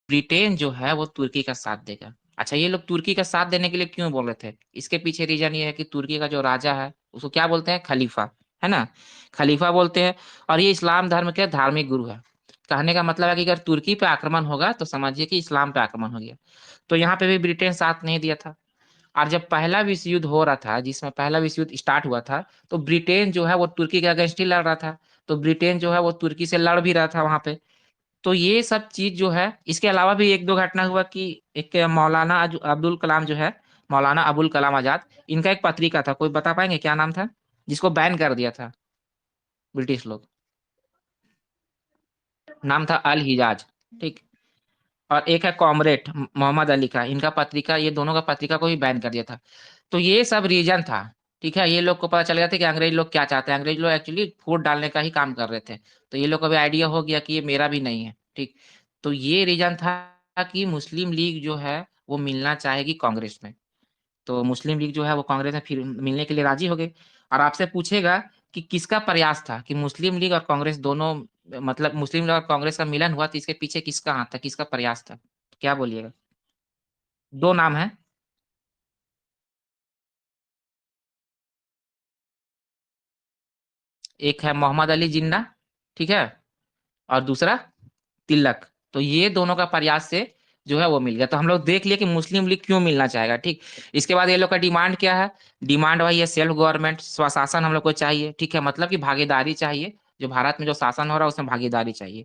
Britain जो है वो तुर्की का साथ देगा। अच्छा, ये लोग तुर्की का साथ देने के लिए क्यों बोल रहे थे? इसके पीछे रीजन ये है कि तुर्की का जो राजा है उसको क्या बोलते हैं? खलीफा, है ना? खलीफा बोलते हैं। और ये इस्लाम धर्म के धार्मिक गुरु है। कहने का मतलब है कि अगर तुर्की पे आक्रमण होगा तो समझिए कि इस्लाम पे आक्रमण हो गया। तो यहाँ पे भी ब्रिटेन साथ नहीं दिया था। और जब पहला विश्व युद्ध हो रहा था, जिसमें पहला विश्व युद्ध स्टार्ट हुआ था, तो ब्रिटेन जो है वो तुर्की के अगेंस्ट ही लड़ रहा था। तो ब्रिटेन जो है वो तुर्की से लड़ भी रहा था वहां पे। तो ये सब चीज जो है, इसके अलावा भी एक दो घटना हुआ कि एक मौलाना अब्दुल कलाम जो है, मौलाना अबुल कलाम आजाद, इनका एक पत्रिका था, कोई बता पाएंगे क्या नाम था? जिसको बैन कर दिया था ब्रिटिश लोग। नाम था अल हिजाज। ठीक। और एक है कॉमरेड मोहम्मद अली का, इनका पत्रिका, ये दोनों का पत्रिका को ही बैन कर दिया था। तो ये सब रीजन था। ठीक है, ये लोग को पता चल गया था कि अंग्रेज लोग क्या चाहते हैं। अंग्रेज लोग एक्चुअली फूट डालने का ही काम कर रहे थे। तो ये लोग को भी आइडिया हो गया कि ये मेरा भी नहीं है। ठीक। तो ये रीजन था कि मुस्लिम लीग जो है वो मिलना चाहेगी कांग्रेस में। तो मुस्लिम लीग जो है वो कांग्रेस में फिर मिलने के लिए राजी हो गई। और आपसे पूछेगा कि किसका प्रयास था कि मुस्लिम लीग और कांग्रेस दोनों, मतलब मुस्लिम लीग और कांग्रेस का मिलन हुआ, तो इसके पीछे किसका हाथ था, किसका प्रयास था? क्या बोलिएगा? दो नाम है। एक है मोहम्मद अली जिन्ना, ठीक है, और दूसरा तिलक। तो ये दोनों का प्रयास से जो है वो मिल गया। तो हम लोग देख लिए कि मुस्लिम लीग क्यों मिलना चाहेगा। ठीक। इसके बाद ये लोग का डिमांड क्या है? डिमांड भाई ये सेल्फ गवर्नमेंट, स्वशासन हम लोग को चाहिए। ठीक है, मतलब कि भागीदारी चाहिए। जो भारत में जो शासन हो रहा है उसमें भागीदारी चाहिए।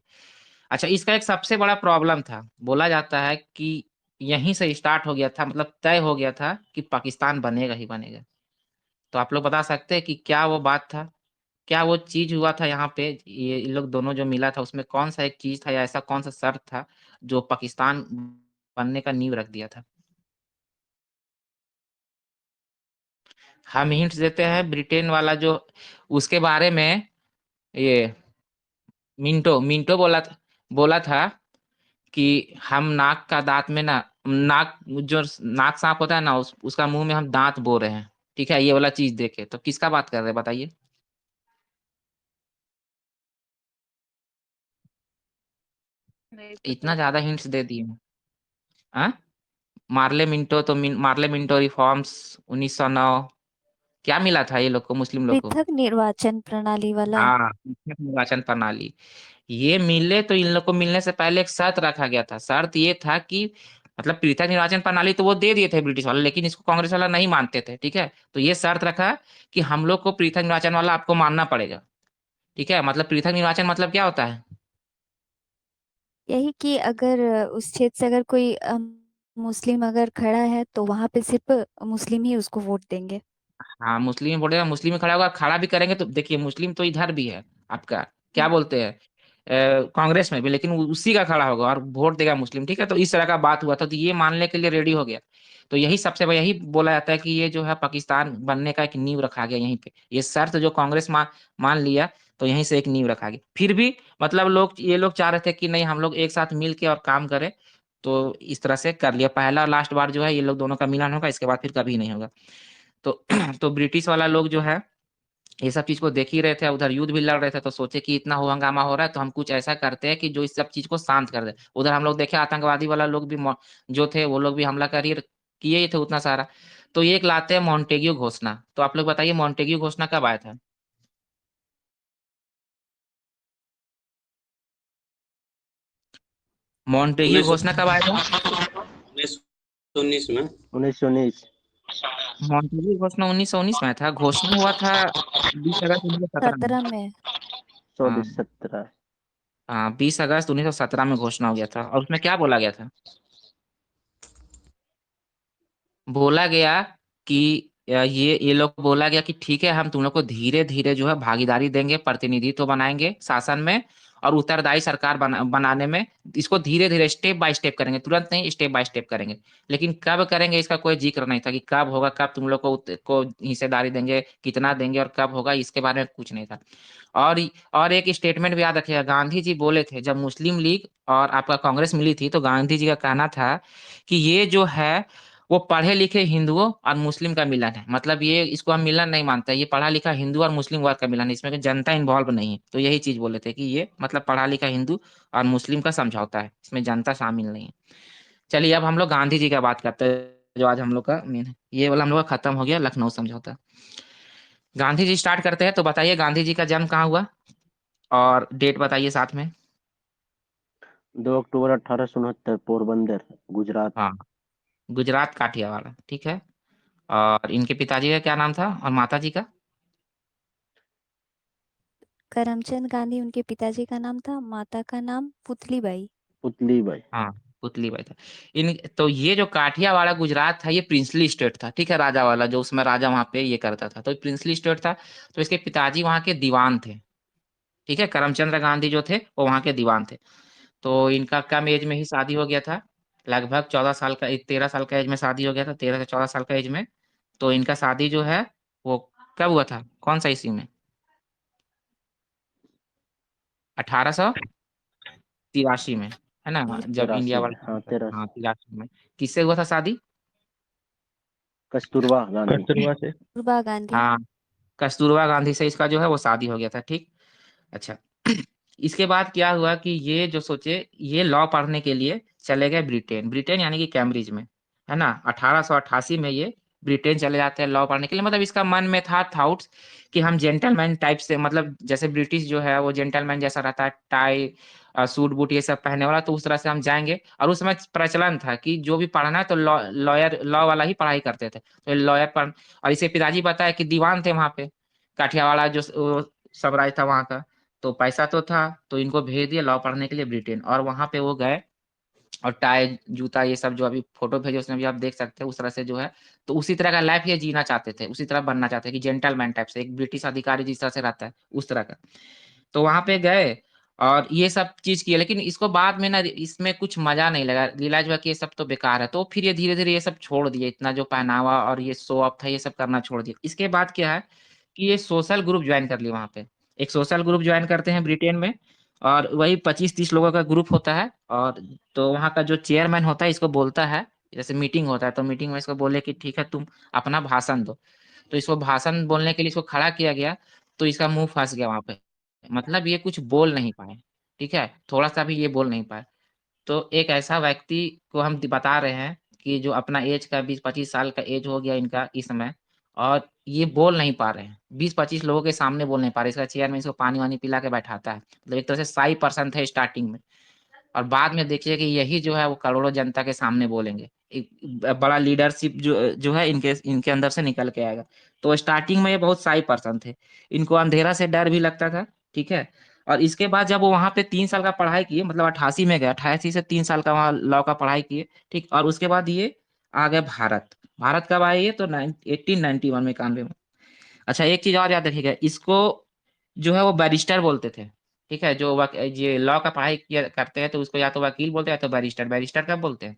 अच्छा, इसका एक सबसे बड़ा प्रॉब्लम था, बोला जाता है कि यहीं से स्टार्ट हो गया था, मतलब तय हो गया था कि पाकिस्तान बनेगा ही बनेगा। तो आप लोग बता सकते हैं कि क्या वो बात था? क्या वो चीज हुआ था यहाँ पे? ये इन लोग दोनों जो मिला था उसमें कौन सा एक चीज था या ऐसा कौन सा शर्त था जो पाकिस्तान बनने का नींव रख दिया था? हम हिंट्स देते हैं। ब्रिटेन वाला जो, उसके बारे में, ये मिंटो मिंटो बोला था कि हम नाक का दांत में ना, नाक, जो नाक सांप होता है ना, उसका मुंह में हम दांत बो रहे हैं। ठीक है, ये वाला चीज देखे तो किसका बात कर रहे हैं बताइए? नहीं इतना पता। ज्यादा हिंट्स दे दिए हैं। हाँ, मार्ले मिंटो तो मार्ले मिंटो रिफॉर्म्स 1909। क्या मिला था ये लोग को, मुस्लिम लोग को? पृथक निर्वाचन प्रणाली वाला। हाँ, निर्वाचन प्रणाली। ये मिले तो इन लोग को मिलने से पहले एक शर्त रखा गया था। शर्त ये था कि, मतलब पृथक निर्वाचन प्रणाली तो वो दे दिए थे ब्रिटिश वाले, लेकिन इसको कांग्रेस वाला नहीं मानते थे। ठीक है, तो ये शर्त रखा कि हम लोग को पृथक निर्वाचन वाला आपको मानना पड़ेगा। ठीक है, मतलब पृथक निर्वाचन मतलब क्या होता है? यही कि अगर उस क्षेत्र से अगर कोई मुस्लिम अगर खड़ा है तो वहां पे सिर्फ मुस्लिम ही उसको वोट देंगे। हाँ, मुस्लिम बोलेगा, मुस्लिम में खड़ा होगा, खड़ा भी करेंगे तो देखिए मुस्लिम तो इधर भी है आपका, क्या हम्म। बोलते हैं, कांग्रेस में भी, लेकिन उसी का खड़ा होगा और वोट देगा मुस्लिम। ठीक है, तो इस तरह का बात हुआ था, तो ये मानने के लिए रेडी हो गया। तो यही सबसे यही बोला जाता है कि ये जो है पाकिस्तान बनने का एक नींव रखा गया यहीं पे। ये शर्त जो कांग्रेस मान लिया, तो यहीं से एक नींव रखा गया। फिर भी मतलब ये लोग चाह रहे थे कि नहीं, हम लोग एक साथ मिल के और काम करें। तो इस तरह से कर लिया। पहला और लास्ट बार जो है ये लोग दोनों का मिलन होगा, इसके बाद फिर कभी नहीं होगा। तो तो ब्रिटिश वाला लोग जो है ये सब चीज को देख ही रहे थे, उधर युद्ध भी लड़ रहे थे, तो सोचे कि इतना हो हंगामा हो रहा है तो हम कुछ ऐसा करते हैं कि जो इस सब चीज को शांत कर दे। उधर हम लोग देखे आतंकवादी वाला लोग भी जो थे वो लोग भी हमला किए ही थे उतना सारा। तो ये एक लाते हैं मॉन्टेग्यू घोषणा। तो आप लोग बताइए मॉन्टेग्यू घोषणा कब आया था? मॉन्टेग्यू उन्नीस घोषणा कब आया था? उन्नीस 19 में। 1919। मॉन्टेग्यू घोषणा 1919 में आया था। घोषणा हुआ था 20 अगस्त 1917 में। 17 में। 24-17। हाँ, 20 अगस्त 1917 में घोषणा हो गया था। और उसमें क्या बोला गया था? बोला गया कि ये लोग बोला गया कि ठीक है, हम तुम लोग को धीरे धीरे जो है भागीदारी देंगे, प्रतिनिधित्व बनाएंगे शासन में, और उत्तरदायी सरकार बनाने में। इसको धीरे धीरे स्टेप बाय स्टेप करेंगे, तुरंत नहीं, स्टेप बाय स्टेप करेंगे। लेकिन कब करेंगे इसका कोई जिक्र नहीं था कि कब होगा, कब तुम लोग को हिस्सेदारी देंगे, कितना देंगे और कब होगा, इसके बारे में कुछ नहीं था। और और एक स्टेटमेंट भी याद रखिएगा, गांधी जी बोले थे जब मुस्लिम लीग और आपका कांग्रेस मिली थी, तो गांधी जी का कहना था कि ये जो है वो पढ़े लिखे हिंदुओं और मुस्लिम का मिलन है। मतलब ये इसको हम मिलन नहीं मानते, ये पढ़ा लिखा हिंदू और मुस्लिम वर्ग का मिलन है, इसमें कोई जनता इन्वॉल्व नहीं है। तो यही चीज बोले थे कि ये मतलब पढ़ा लिखा हिंदू और मुस्लिम का समझौता है, इसमें जनता शामिल नहीं है। चलिए अब हम लोग गांधी जी का बात करते हैं, जो आज हम लोग का मेन है। ये वाला हम लोग का खत्म हो गया, लखनऊ समझौता। गांधी जी स्टार्ट करते हैं, तो बताइए गांधी जी का जन्म कहाँ हुआ और डेट बताइए साथ में। 2 अक्टूबर 1869, पोरबंदर, गुजरात। हाँ, गुजरात काठियावाड़, ठीक है। और इनके पिताजी का क्या नाम था और माता जी का? करमचंद गांधी उनके पिताजी का नाम था, माता का नाम पुतलीबाई। पुतली बाई। हाँ, पुतली बाई था। इन तो ये जो काठियावाड़ गुजरात था, ये प्रिंसली स्टेट था, ठीक है, राजा वाला, जो उसमें राजा वहां पे ये करता था, तो प्रिंसली स्टेट था। तो इसके पिताजी वहां के दीवान थे, ठीक है। करमचंद्र गांधी जो थे वो वहां के दीवान थे। तो इनका कम एज में ही शादी हो गया था, लगभग 14 साल का, 13 साल का एज में शादी हो गया था, 13 से 14 साल का एज में। तो इनका शादी जो है वो कब हुआ था, कौन सा ईस्वी में? 1883 में, है ना, जब इंडिया 83 में, वाला हाँ, हाँ 83। 83 में। किससे हुआ था शादी? कस्तूरबा गांधी। कस्तूरबा से। कस्तूरबा गांधी। हाँ, कस्तूरबा गांधी से इसका जो है वो शादी हो गया था, ठीक। अच्छा। इसके बाद क्या हुआ कि ये जो सोचे, ये लॉ पढ़ने के लिए चले गए ब्रिटेन, ब्रिटेन यानी कि कैम्ब्रिज में, है ना। 1888 में ये ब्रिटेन चले जाते हैं लॉ पढ़ने के लिए। मतलब इसका मन में था थाउट्स कि हम जेंटलमैन टाइप से, मतलब जैसे ब्रिटिश जो है वो जेंटलमैन जैसा रहता है, टाई सूट बूट ये सब पहनने वाला, तो उस तरह से हम जाएंगे। और उस समय प्रचलन था कि जो भी पढ़ना है तो लॉ वाला ही पढ़ाई करते थे, तो लॉयर पढ़। और इसे पिताजी पता है कि दीवान थे वहां पे, काठियावाड़ जो सब राज था वहां का। तो पैसा तो था, तो इनको भेज दिया लॉ पढ़ने के लिए ब्रिटेन, और वहां पे वो गए। और टाई जूता ये सब जो अभी फोटो भेजे उसमें भी आप देख सकते हैं, उस तरह से जो है। तो उसी तरह का लाइफ ये जीना चाहते थे, उसी तरह बनना चाहते थे कि जेंटलमैन टाइप से, एक ब्रिटिश अधिकारी जिस तरह से रहता है उस तरह का। तो वहां पे गए और ये सब चीज किए, लेकिन इसको बाद में ना इसमें कुछ मजा नहीं लगा, रियलाइज हुआ कि ये सब तो बेकार है। तो फिर ये धीरे धीरे ये सब छोड़ दिए, इतना जो पहनावा और ये शो ऑफ था ये सब करना छोड़ दिया। इसके बाद क्या है कि ये सोशल ग्रुप ज्वाइन कर लिया वहां पे। एक सोशल ग्रुप ज्वाइन करते हैं ब्रिटेन में, और वही 25-30 लोगों का ग्रुप होता है। और तो वहाँ का जो चेयरमैन होता है इसको बोलता है, जैसे मीटिंग होता है तो मीटिंग में इसको बोले कि ठीक है तुम अपना भाषण दो। तो इसको भाषण बोलने के लिए इसको खड़ा किया गया, तो इसका मुंह फंस गया वहां पे। मतलब ये कुछ बोल नहीं पाए, ठीक है, थोड़ा सा भी ये बोल नहीं पाए। तो एक ऐसा व्यक्ति को हम बता रहे हैं कि जो अपना एज का 20-25 साल का एज हो गया इनका इस समय, और ये बोल नहीं पा रहे हैं, 20-25 लोगों के सामने बोल नहीं पा रहे। इसका चेयर में इसको पानी वानी पिला के बैठाता है, मतलब एक तरह से शाई पर्सन थे स्टार्टिंग में। और बाद में देखिए कि यही जो है वो करोड़ों जनता के सामने बोलेंगे, एक बड़ा लीडरशिप जो जो है इनके इनके अंदर से निकल के आएगा। तो स्टार्टिंग में ये बहुत शाई पर्सन थे, इनको अंधेरा से डर भी लगता था, ठीक है। और इसके बाद जब वो वहां पे 3 साल का पढ़ाई किए, मतलब 88 में गए, 88 से 3 साल का वहाँ लॉ का पढ़ाई किए, ठीक। और उसके बाद ये आ गए भारत। भारत कब आए ये, तो 1891 में, 91 में। अच्छा, एक चीज और याद रखिएगा, इसको जो है वो बैरिस्टर बोलते थे, ठीक है। जो ये लॉ का पढ़ाई किया करते हैं तो उसको या तो वकील बोलते हैं या तो बैरिस्टर। बैरिस्टर कब बोलते हैं?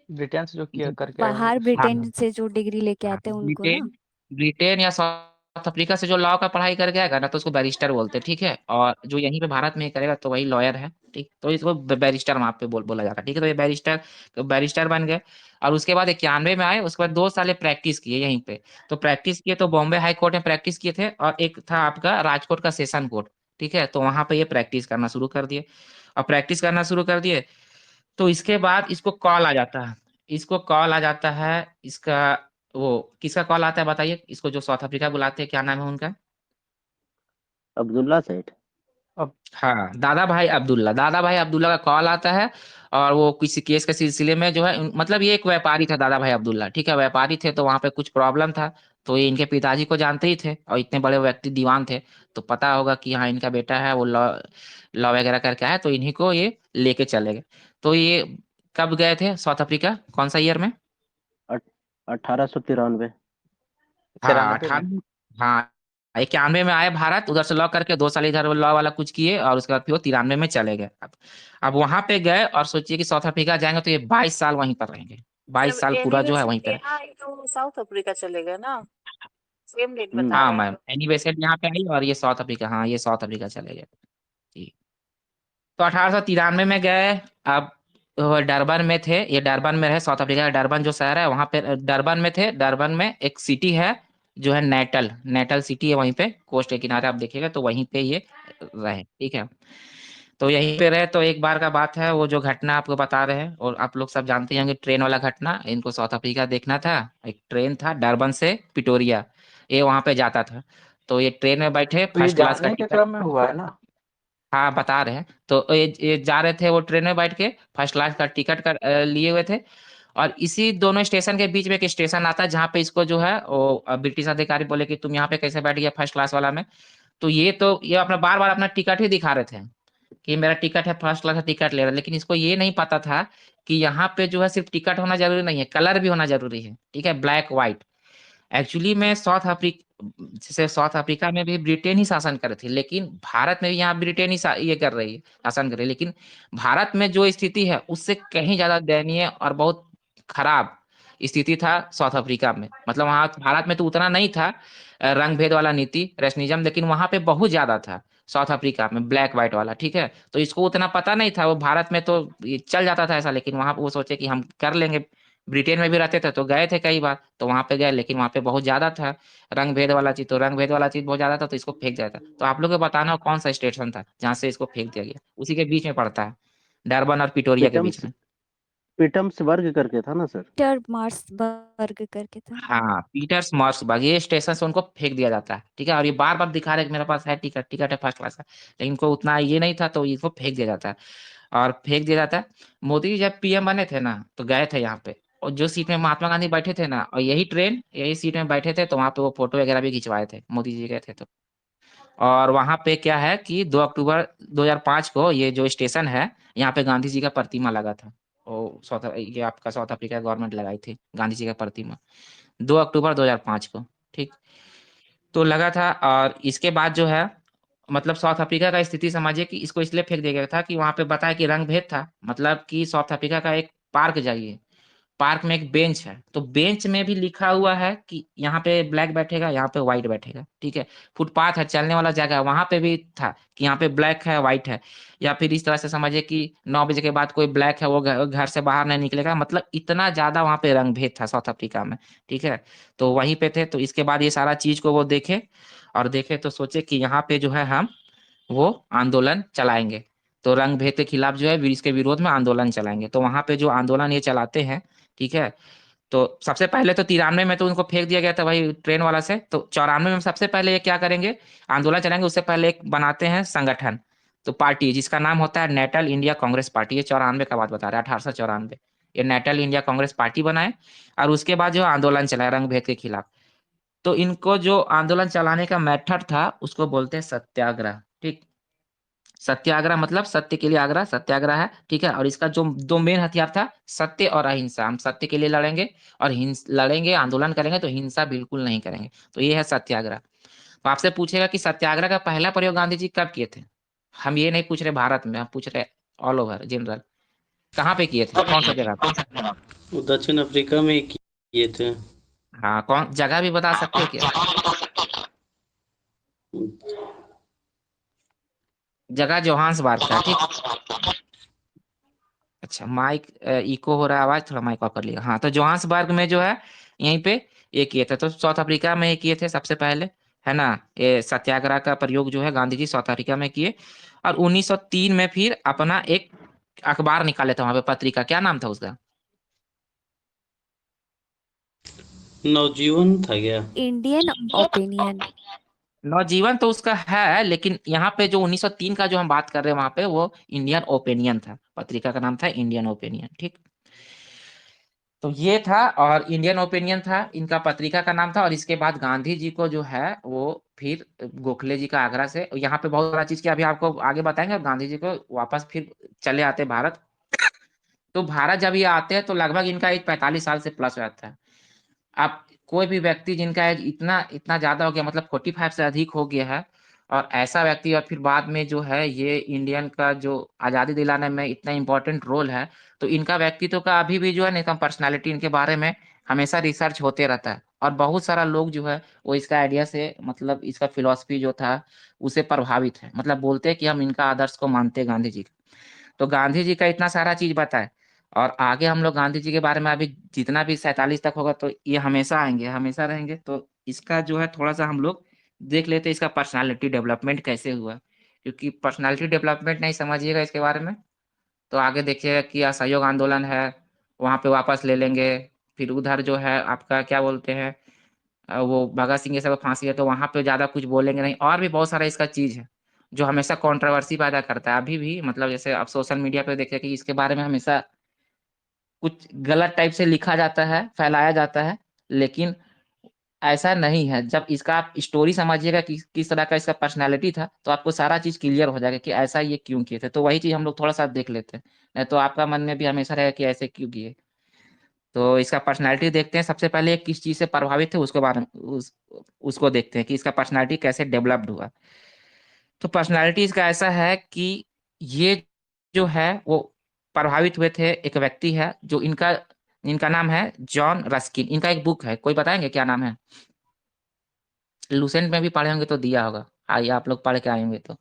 ब्रिटेन से जो किया करके आए हैं बाहर उसको। हाँ ब्रिटेन से जो डिग्री लेके हाँ, आते हैं उनको ना। ब्रिटेन, ब्रिटेन या साउथ अफ्रीका से जो लॉ का पढ़ाई करके आएगा ना तो उसको बैरिस्टर बोलते हैं, ठीक है। और जो यहीं पे भारत में ही करेगा तो वही लॉयर है, ठीक। तो इसको बैरिस्टर वहां पे बोला जाता है, ठीक है। तो ये बैरिस्टर, तो बैरिस्टर बन गए। और उसके बाद 91 में आए, उसके बाद 2 साल प्रैक्टिस किए यहीं पे। तो प्रैक्टिस किए तो बॉम्बे हाई कोर्ट में प्रैक्टिस किए थे, और एक था आपका राजकोट का सेशन कोर्ट, ठीक है। तो वहां पे ये प्रैक्टिस करना शुरू कर दिए। और प्रैक्टिस करना शुरू कर दिए, तो इसके बाद इसको कॉल आ जाता है, इसको कॉल आ जाता है इसका, वो किसका कॉल आता है बताइए, इसको जो साउथ अफ्रीका बुलाते हैं, क्या नाम है उनका? अब्दुल्ला सेठ। अब हाँ, दादा भाई अब्दुल्ला का कॉल आता है। और वो किसी केस के सिलसिले में जो है मतलब ये एक व्यापारी था दादा भाई अब्दुल्ला, ठीक है, व्यापारी थे, तो वहां पे कुछ प्रॉब्लम था। तो ये इनके पिताजी को जानते ही थे, और इतने बड़े व्यक्ति दीवान थे, तो पता होगा कि हाँ इनका बेटा है वो लॉ लॉ वगैरह करके आया, तो इन्हीं को ये लेके चले गए। तो ये कब गए थे साउथ अफ्रीका, कौन सा ईयर में? 1893। हाँ, 93 में। 18, हाँ, 91 में आए भारत, उधर से लॉ करके 2 साल इधर लॉ वाला कुछ किए, और उसके बाद फिर वो 93 में चले गए। अब वहां पे गए, और सोचिए कि साउथ अफ्रीका जाएंगे तो ये 22 साल वहीं पर रहेंगे, जब 22 साल पूरा जो है वहीं पर। एनिवर्सरी यहाँ आई तो साउथ अफ्रीका चले गए ना, सेम डेट बता हम्म। हाँ रहे हैं। मैम, एनिवर्सरी यहाँ पे आई, और ये साउथ अफ्रीका, हाँ ये साउथ अफ्रीका चले गए, ठीक। तो 1893 में गए। अब वो डरबन में थे, ये डरबन में है, साउथ अफ्रीका का डरबन जो शहर है वहां पे डरबन में थे। डरबन में एक सिटी है जो है नेटल, नेटल सिटी है, वहीं पे कोस्ट के किनारे आप देखिएगा तो वहीं पे ये रहे, ठीक है। तो यहीं पे रहे। तो एक बार का बात है, वो जो घटना आपको बता रहे हैं और आप लोग सब जानते होंगे, ट्रेन वाला घटना, इनको साउथ अफ्रीका देखना था। एक ट्रेन था डरबन से पिटोरिया, ये वहां पे जाता था। तो ये ट्रेन में बैठे, तो ये फर्स्ट क्लास का जाने के टिकट। क्रम में हुआ है ना? हाँ बता रहे हैं। तो ये जा रहे थे वो ट्रेन में बैठ के, फर्स्ट क्लास का टिकट कर लिए हुए थे। और इसी दोनों स्टेशन के बीच में एक स्टेशन आता है जहाँ पे इसको जो है वो ब्रिटिश अधिकारी बोले कि तुम यहाँ पे कैसे बैठ गया फर्स्ट क्लास वाला में। तो ये अपना बार बार अपना टिकट ही दिखा रहे थे कि मेरा टिकट है, फर्स्ट क्लास का टिकट ले रहा है। लेकिन इसको ये नहीं पता था कि यहाँ पे जो है सिर्फ टिकट होना जरूरी नहीं है, कलर भी होना जरूरी है, ठीक है, ब्लैक व्हाइट। एक्चुअली में जैसे साउथ अफ्रीका में भी ब्रिटेन ही शासन कर रही थी, लेकिन भारत में भी यहाँ ब्रिटेन ही ये कर रही है, शासन कर रही है। लेकिन भारत में जो स्थिति है उससे कहीं ज्यादा दयनीय और बहुत खराब स्थिति था साउथ अफ्रीका में। मतलब वहाँ भारत में तो उतना नहीं था रंग भेद वाला नीति, रेशनिज्म, लेकिन वहां पे बहुत ज्यादा था साउथ अफ्रीका में, ब्लैक व्हाइट वाला, ठीक है। तो इसको उतना पता नहीं था, वो भारत में तो ये चल जाता था ऐसा, लेकिन वहां पे वो सोचे कि हम कर लेंगे। ब्रिटेन में भी रहते थे तो गए थे कई बार, तो वहां पे गए, लेकिन वहां पे बहुत ज्यादा था रंग भेद वाला चीज। तो रंग भेद वाला चीज बहुत ज्यादा था तो इसको फेंक दिया था। तो आप लोग को बताना कौन सा स्टेशन था जहाँ से इसको फेंक दिया गया, उसी के बीच में पड़ता है, डरबन और पिटोरिया के बीच पिटम्स में। पिटम्सबर्ग करके था ना सर? टर मार्सबर्ग करके था। हाँ, पीटर्स मार्सबर्ग, ये स्टेशन से उनको फेंक दिया जाता है, ठीक है। और ये बार बार दिखा रहे कि मेरे पास है टिकट, टिकट है फर्स्ट क्लास का, लेकिन इनको उतना ये नहीं था तो इसको फेंक दिया जाता है। और फेंक दिया जाता है। मोदी जी जब पीएम बने थे ना तो गए थे यहाँ पे, और जो सीट में महात्मा गांधी बैठे थे ना, और यही सीट में बैठे थे, तो वहां पे वो फोटो वगैरह भी खिंचवाए थे, मोदी जी गए थे तो। और वहां पे क्या है कि 2 अक्टूबर 2005 को ये जो स्टेशन है, यहाँ पे गांधी जी का प्रतिमा लगा था। ये आपका साउथ अफ्रीका गवर्नमेंट लगाई थी गांधी जी का प्रतिमा 2 अक्टूबर 2005 को, ठीक। तो लगा था। और इसके बाद जो है, मतलब साउथ अफ्रीका का स्थिति समझिए कि इसको इसलिए फेंक दिया गया था कि वहां पे बताया कि रंग भेद था। मतलब कि साउथ अफ्रीका का एक पार्क जाइए, पार्क में एक बेंच है, तो बेंच में भी लिखा हुआ है कि यहाँ पे ब्लैक बैठेगा, यहाँ पे व्हाइट बैठेगा, ठीक है। फुटपाथ है, चलने वाला जगह है, वहां पे भी था कि यहाँ पे ब्लैक है, व्हाइट है। या फिर इस तरह से समझिए कि 9 बजे के बाद कोई ब्लैक है वो घर से बाहर नहीं निकलेगा। मतलब इतना ज्यादा वहां पे रंग भेद था साउथ अफ्रीका में, ठीक है। तो वहीं पे थे। तो इसके बाद ये सारा चीज को वो देखे, और देखे तो सोचे कि यहाँ पे जो है हम वो आंदोलन चलाएंगे। तो रंग भेद के खिलाफ जो है इसके विरोध में आंदोलन चलाएंगे। तो वहां पे जो आंदोलन ये चलाते हैं, ठीक है। तो सबसे पहले तो 93 में तो उनको फेंक दिया गया था वही ट्रेन वाला से। तो 94 में सबसे पहले ये क्या करेंगे, आंदोलन चलाएंगे। उससे पहले एक बनाते हैं संगठन, तो पार्टी जिसका नाम होता है नेटल इंडिया कांग्रेस पार्टी। ये 94 का बात बता रहा है, 1894। ये नेटल इंडिया कांग्रेस पार्टी बनाए, और उसके बाद जो आंदोलन चलाए रंग भेद के खिलाफ। तो इनको जो आंदोलन चलाने का मेथड था उसको बोलते हैं सत्याग्रह, ठीक। सत्याग्रह मतलब सत्य के लिए आग्रह, सत्याग्रह है, ठीक है। और इसका जो दो मेन हथियार था, सत्य और अहिंसा। हम सत्य के लिए लड़ेंगे, और लड़ेंगे, आंदोलन करेंगे, तो हिंसा बिल्कुल नहीं करेंगे। तो ये है सत्याग्रह। तो आपसे पूछेगा कि सत्याग्रह का पहला प्रयोग गांधी जी कब किए थे। हम ये नहीं पूछ रहे भारत में, हम पूछ रहे ऑल ओवर जनरल, कहाँ पे किए थे, कौन सा जगह पे। वो दक्षिण अफ्रीका में किए थे। हाँ, कौन जगह भी बता सकते हैं क्या। जगह जोहान्सबर्ग का, ठीक। अच्छा, माइक इको हो रहा है आवाज, थोड़ा माइक ऑफ कर लिया। हाँ, तो जोहान्सबर्ग में जो है यहीं पे ये किए थे। तो साउथ अफ्रीका में ये किए थे सबसे पहले, है ना। ये सत्याग्रह का प्रयोग जो है गांधी जी साउथ अफ्रीका में किए। और 1903 में फिर अपना एक अखबार निकाले थे वहां पे, पत्रिका, क्या नाम था उसका। नवजीवन था क्या? Indian opinion. नवजीवन तो उसका है, लेकिन यहाँ पे जो 1903 का जो हम बात कर रहे हैं वहां पे वो इंडियन ओपिनियन था, पत्रिका का नाम था इंडियन ओपिनियन, ठीक। तो ये था, और इंडियन ओपिनियन था इनका, पत्रिका का नाम था। और इसके बाद गांधी जी को जो है वो फिर गोखले जी का आगरा से, यहाँ पे बहुत सारा चीज की अभी आपको आगे बताएंगे। गांधी जी को वापस फिर चले आते भारत। तो भारत जब ये आते हैं तो लगभग इनका एज 45 साल से प्लस हो जाता है। अब कोई भी व्यक्ति जिनका एज इतना इतना ज्यादा हो गया, मतलब 45 से अधिक हो गया है, और ऐसा व्यक्ति, और फिर बाद में जो है ये इंडियन का जो आजादी दिलाने में इतना इंपॉर्टेंट रोल है, तो इनका व्यक्तित्व का अभी भी जो है ना, इनका पर्सनालिटी, इनके बारे में हमेशा रिसर्च होते रहता है। और बहुत सारा लोग जो है वो इसका आइडिया से, मतलब इसका फिलॉसफी जो था उसे प्रभावित है। मतलब बोलते हैं कि हम इनका आदर्श को मानते हैं गांधी जी का। तो गांधी जी का इतना सारा चीज बताए, और आगे हम लोग गांधी जी के बारे में अभी जितना भी 47 तक होगा तो ये हमेशा आएंगे, हमेशा रहेंगे। तो इसका जो है थोड़ा सा हम लोग देख लेते हैं इसका पर्सनालिटी डेवलपमेंट कैसे हुआ, क्योंकि पर्सनालिटी डेवलपमेंट नहीं समझिएगा इसके बारे में तो आगे देखिएगा कि असहयोग आंदोलन है, वहां पे वापस ले लेंगे। फिर उधर जो है आपका क्या बोलते हैं, वो भगत सिंह ये सब फांसी है तो वहां पे ज्यादा कुछ बोलेंगे नहीं। और भी बहुत सारा इसका चीज है जो हमेशा कंट्रोवर्सी पैदा करता है अभी भी। मतलब जैसे आप सोशल मीडिया पे देखिए कि इसके बारे में हमेशा कुछ गलत टाइप से लिखा जाता है, फैलाया जाता है, लेकिन ऐसा नहीं है। जब इसका आप स्टोरी समझिएगा कि किस तरह का इसका पर्सनालिटी था तो आपको सारा चीज क्लियर हो जाएगा कि ऐसा ये क्यों किए थे। तो वही चीज हम लोग थोड़ा सा देख लेते हैं, नहीं तो आपका मन में भी हमेशा रहेगा कि ऐसे क्यों किए। तो इसका पर्सनालिटी देखते हैं। सबसे पहले ये किस चीज से प्रभावित थे उसके बारे में उसको देखते हैं कि इसका पर्सनालिटी कैसे डेवलप्ड हुआ। तो पर्सनालिटी इसका ऐसा है कि ये जो है वो प्रभावित हुए थे, एक व्यक्ति है जो इनका इनका नाम है जॉन रस्किन। इनका एक बुक है, कोई बताएंगे क्या नाम है? लूसेंट में भी पढ़े होंगे तो दिया होगा, आइए आप लोग पढ़ के आएंगे तो।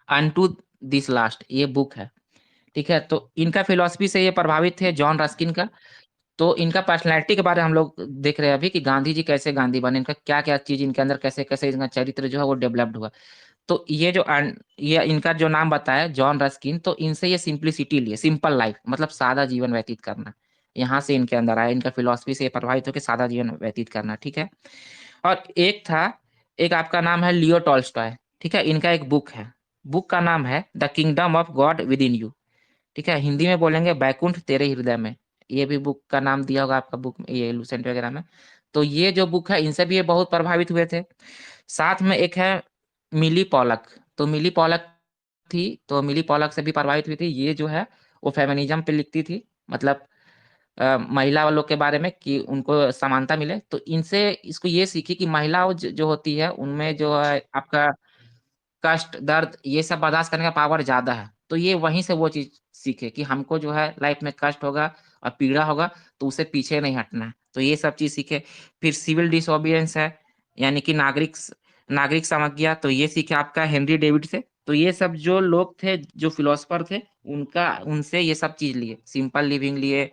अनटू दिस लास्ट ये बुक है, ठीक है। तो इनका फिलॉसफी से ये प्रभावित थे जॉन रस्किन का। तो इनका पर्सनैलिटी के बारे में हम लोग देख रहे हैं अभी कि गांधी जी कैसे गांधी बने, इनका क्या क्या चीज इनके अंदर कैसे कैसे इनका चरित्र जो है वो डेवलप्ड हुआ। तो ये जो ये इनका जो नाम बताया जॉन रस्किन, तो इनसे ये सिंप्लिसिटी लिए, सिंपल लाइफ मतलब सादा जीवन व्यतीत करना, यहाँ से इनके अंदर आया। इनका फिलॉसफी से प्रभावित होकर सादा जीवन व्यतीत करना, ठीक है। और एक था, एक आपका नाम है लियो टॉल्स्टॉय, ठीक है। इनका एक बुक है, बुक का नाम है the kingdom of God with in you, ठीक है। हिंदी में बोलेंगे बैकुंठ तेरे हृदय में। ये भी बुक का नाम दिया होगा आपका बुक ये लूसेंट वगैरह में। तो ये जो बुक है इनसे भी ये बहुत प्रभावित हुए थे। साथ में एक है मिली पॉलक। तो मिली पॉलक थी, तो मिली पॉलक से भी प्रभावित हुई थी। ये जो है वो फेमिनिज्म पे लिखती थी, मतलब महिला वालों के बारे में कि उनको समानता मिले। तो इनसे इसको ये सीखी कि महिलाओं जो होती है उनमें जो है आपका कष्ट दर्द ये सब बर्दाश्त करने का पावर ज्यादा है। तो ये वहीं से वो चीज सीखे कि हमको जो है लाइफ में कष्ट होगा और पीड़ा होगा तो उसे पीछे नहीं हटना है। तो ये सब चीज सीखे। फिर सिविल डिसोबिडियंस है, यानी कि नागरिक नागरिक समज्ञा, तो ये सीखे आपका हेनरी डेविड से। तो ये सब जो लोग थे, जो फिलोसफर थे, उनका उनसे ये सब चीज लिए, सिंपल लिविंग लिए,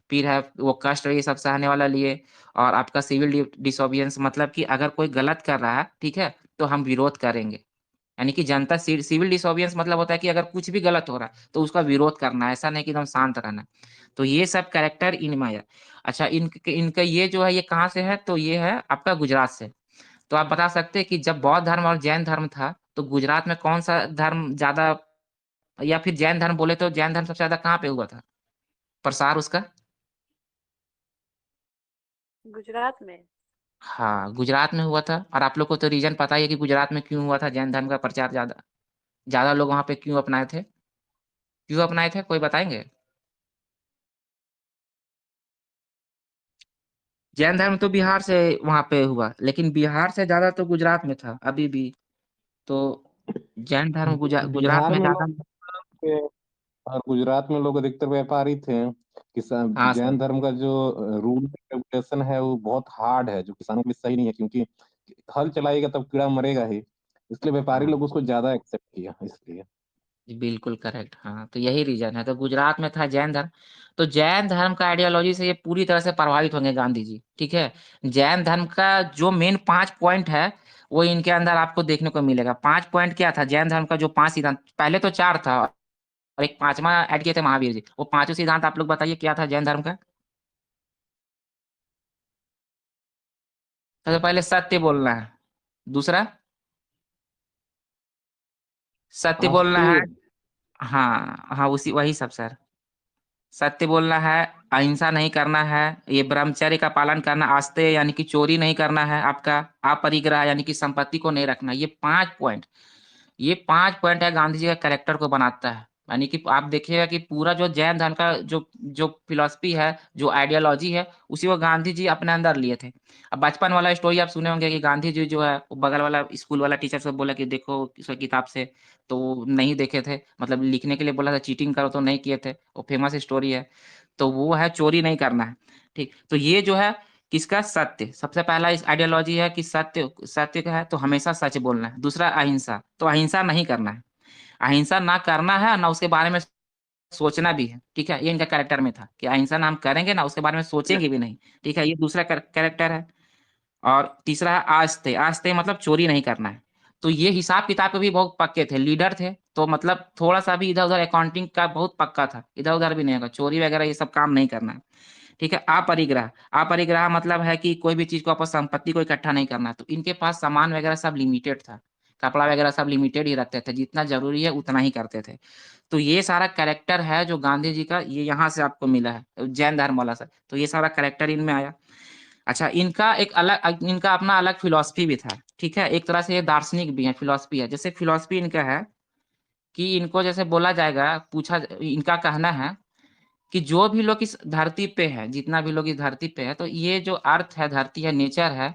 फिर है वो कष्ट ये सब सहने वाला लिए। और आपका सिविल डिसोबिडियंस मतलब कि अगर कोई गलत कर रहा है, ठीक है, तो हम विरोध करेंगे। यानी कि जनता सिविल डिसोबिडियंस मतलब होता है कि अगर कुछ भी गलत हो रहा है तो उसका विरोध करना है, ऐसा नहीं कि एकदम शांत रहना। तो ये सब कैरेक्टर इनमें है। अच्छा, इनका ये जो है ये कहाँ से है? तो ये है आपका गुजरात से। तो आप बता सकते हैं कि जब बौद्ध धर्म और जैन धर्म था तो गुजरात में कौन सा धर्म ज्यादा, या फिर जैन धर्म बोले तो जैन धर्म सबसे ज्यादा कहाँ पे हुआ था प्रसार उसका? गुजरात में। हाँ, गुजरात में हुआ था। और आप लोग को तो रीजन पता ही है कि गुजरात में क्यों हुआ था जैन धर्म का प्रचार, ज्यादा ज्यादा लोग वहां पे क्यों अपनाए थे, क्यों अपनाए थे, कोई बताएंगे? जैन धर्म तो बिहार से वहां पे हुआ, लेकिन बिहार से ज्यादा तो गुजरात में था अभी भी। तो जैन धर्म गुजरात बिहार में में ज्यादा। लोग थे और गुजरात में लोग अधिकतर व्यापारी थे। हाँ जैन सर। धर्म का जो रूल रेगुलेशन है वो बहुत हार्ड है, जो किसानों के लिए सही नहीं है, क्योंकि हल चलाएगा तब कीड़ा मरेगा ही। इसलिए व्यापारी हाँ लोग उसको ज्यादा एक्सेप्ट किया इसलिए। जी, बिल्कुल करेक्ट। हाँ, तो यही रीजन है। तो गुजरात में था जैन धर्म। तो जैन धर्म का आइडियोलॉजी से ये पूरी तरह से प्रभावित होंगे गांधी जी, ठीक है। जैन धर्म का जो मेन 5 पॉइंट है वो इनके अंदर आपको देखने को मिलेगा। 5 पॉइंट क्या था जैन धर्म का? जो 5 सिद्धांत, पहले तो 4 था और एक पांचवा ऐड किए थे महावीर जी। वो पांचों सिद्धांत आप लोग बताइए क्या था जैन धर्म का? सबसे पहले सत्य बोलना है। दूसरा, सत्य बोलना है। सत्य। हाँ हाँ, उसी वही सब सर। सत्य बोलना है, अहिंसा नहीं करना है, ये ब्रह्मचर्य का पालन करना, आस्ते यानी कि चोरी नहीं करना है, आपका अपरिग्रह यानी कि संपत्ति को नहीं रखना। ये 5 पॉइंट है गांधी जी का कैरेक्टर को बनाता है। यानी कि आप देखिएगा कि पूरा जो जैन धर्म का जो जो फिलॉसफी है, जो आइडियोलॉजी है, उसी को गांधी जी अपने अंदर लिए थे। अब बचपन वाला स्टोरी आप सुने होंगे कि गांधी जी जो है वो बगल वाला स्कूल वाला टीचर से बोला कि देखो इस किताब से, तो वो नहीं देखे थे, मतलब लिखने के लिए बोला था, चीटिंग करो तो नहीं किए थे। वो फेमस स्टोरी है। तो वो है चोरी नहीं करना है, ठीक। तो ये जो है किसका? सत्य। सबसे पहला इस आइडियोलॉजी है कि सत्य, सत्य का है तो हमेशा सच बोलना है। दूसरा अहिंसा, तो अहिंसा नहीं करना है, अहिंसा ना करना है ना उसके बारे में सोचना भी है, ठीक है। ये इनका कैरेक्टर में था कि अहिंसा नाम करेंगे ना, उसके बारे में सोचेंगे भी नहीं, ठीक है। ये दूसरा कैरेक्टर है। और तीसरा है आस्ते। आस्ते मतलब चोरी नहीं करना है। तो ये हिसाब किताब के भी बहुत पक्के थे, लीडर थे, तो मतलब थोड़ा सा भी इधर उधर अकाउंटिंग का बहुत पक्का था, इधर उधर भी नहीं होगा, चोरी वगैरह ये सब काम नहीं करना है, ठीक है। अपरिग्रह। अपरिग्रह मतलब है कि कोई भी चीज को, आपस संपत्ति को इकट्ठा नहीं करना। तो इनके पास सामान वगैरह सब लिमिटेड था, कपड़ा वगैरह सब लिमिटेड ही रखते थे, जितना जरूरी है उतना ही करते थे। तो ये सारा कैरेक्टर है जो गांधी जी का, ये यहाँ से आपको मिला है जैन धर्म वाला से। तो ये सारा कैरेक्टर इनमें आया। अच्छा, इनका एक अलग, इनका अपना अलग फिलॉसफी भी था, ठीक है। एक तरह से ये दार्शनिक भी है, फिलॉसफी है। जैसे फिलॉसफी इनका है कि इनको जैसे बोला जाएगा, पूछा, इनका कहना है कि जो भी लोग इस धरती पे है, जितना भी लोग इस धरती पे है, तो ये जो अर्थ है, धरती है, नेचर है,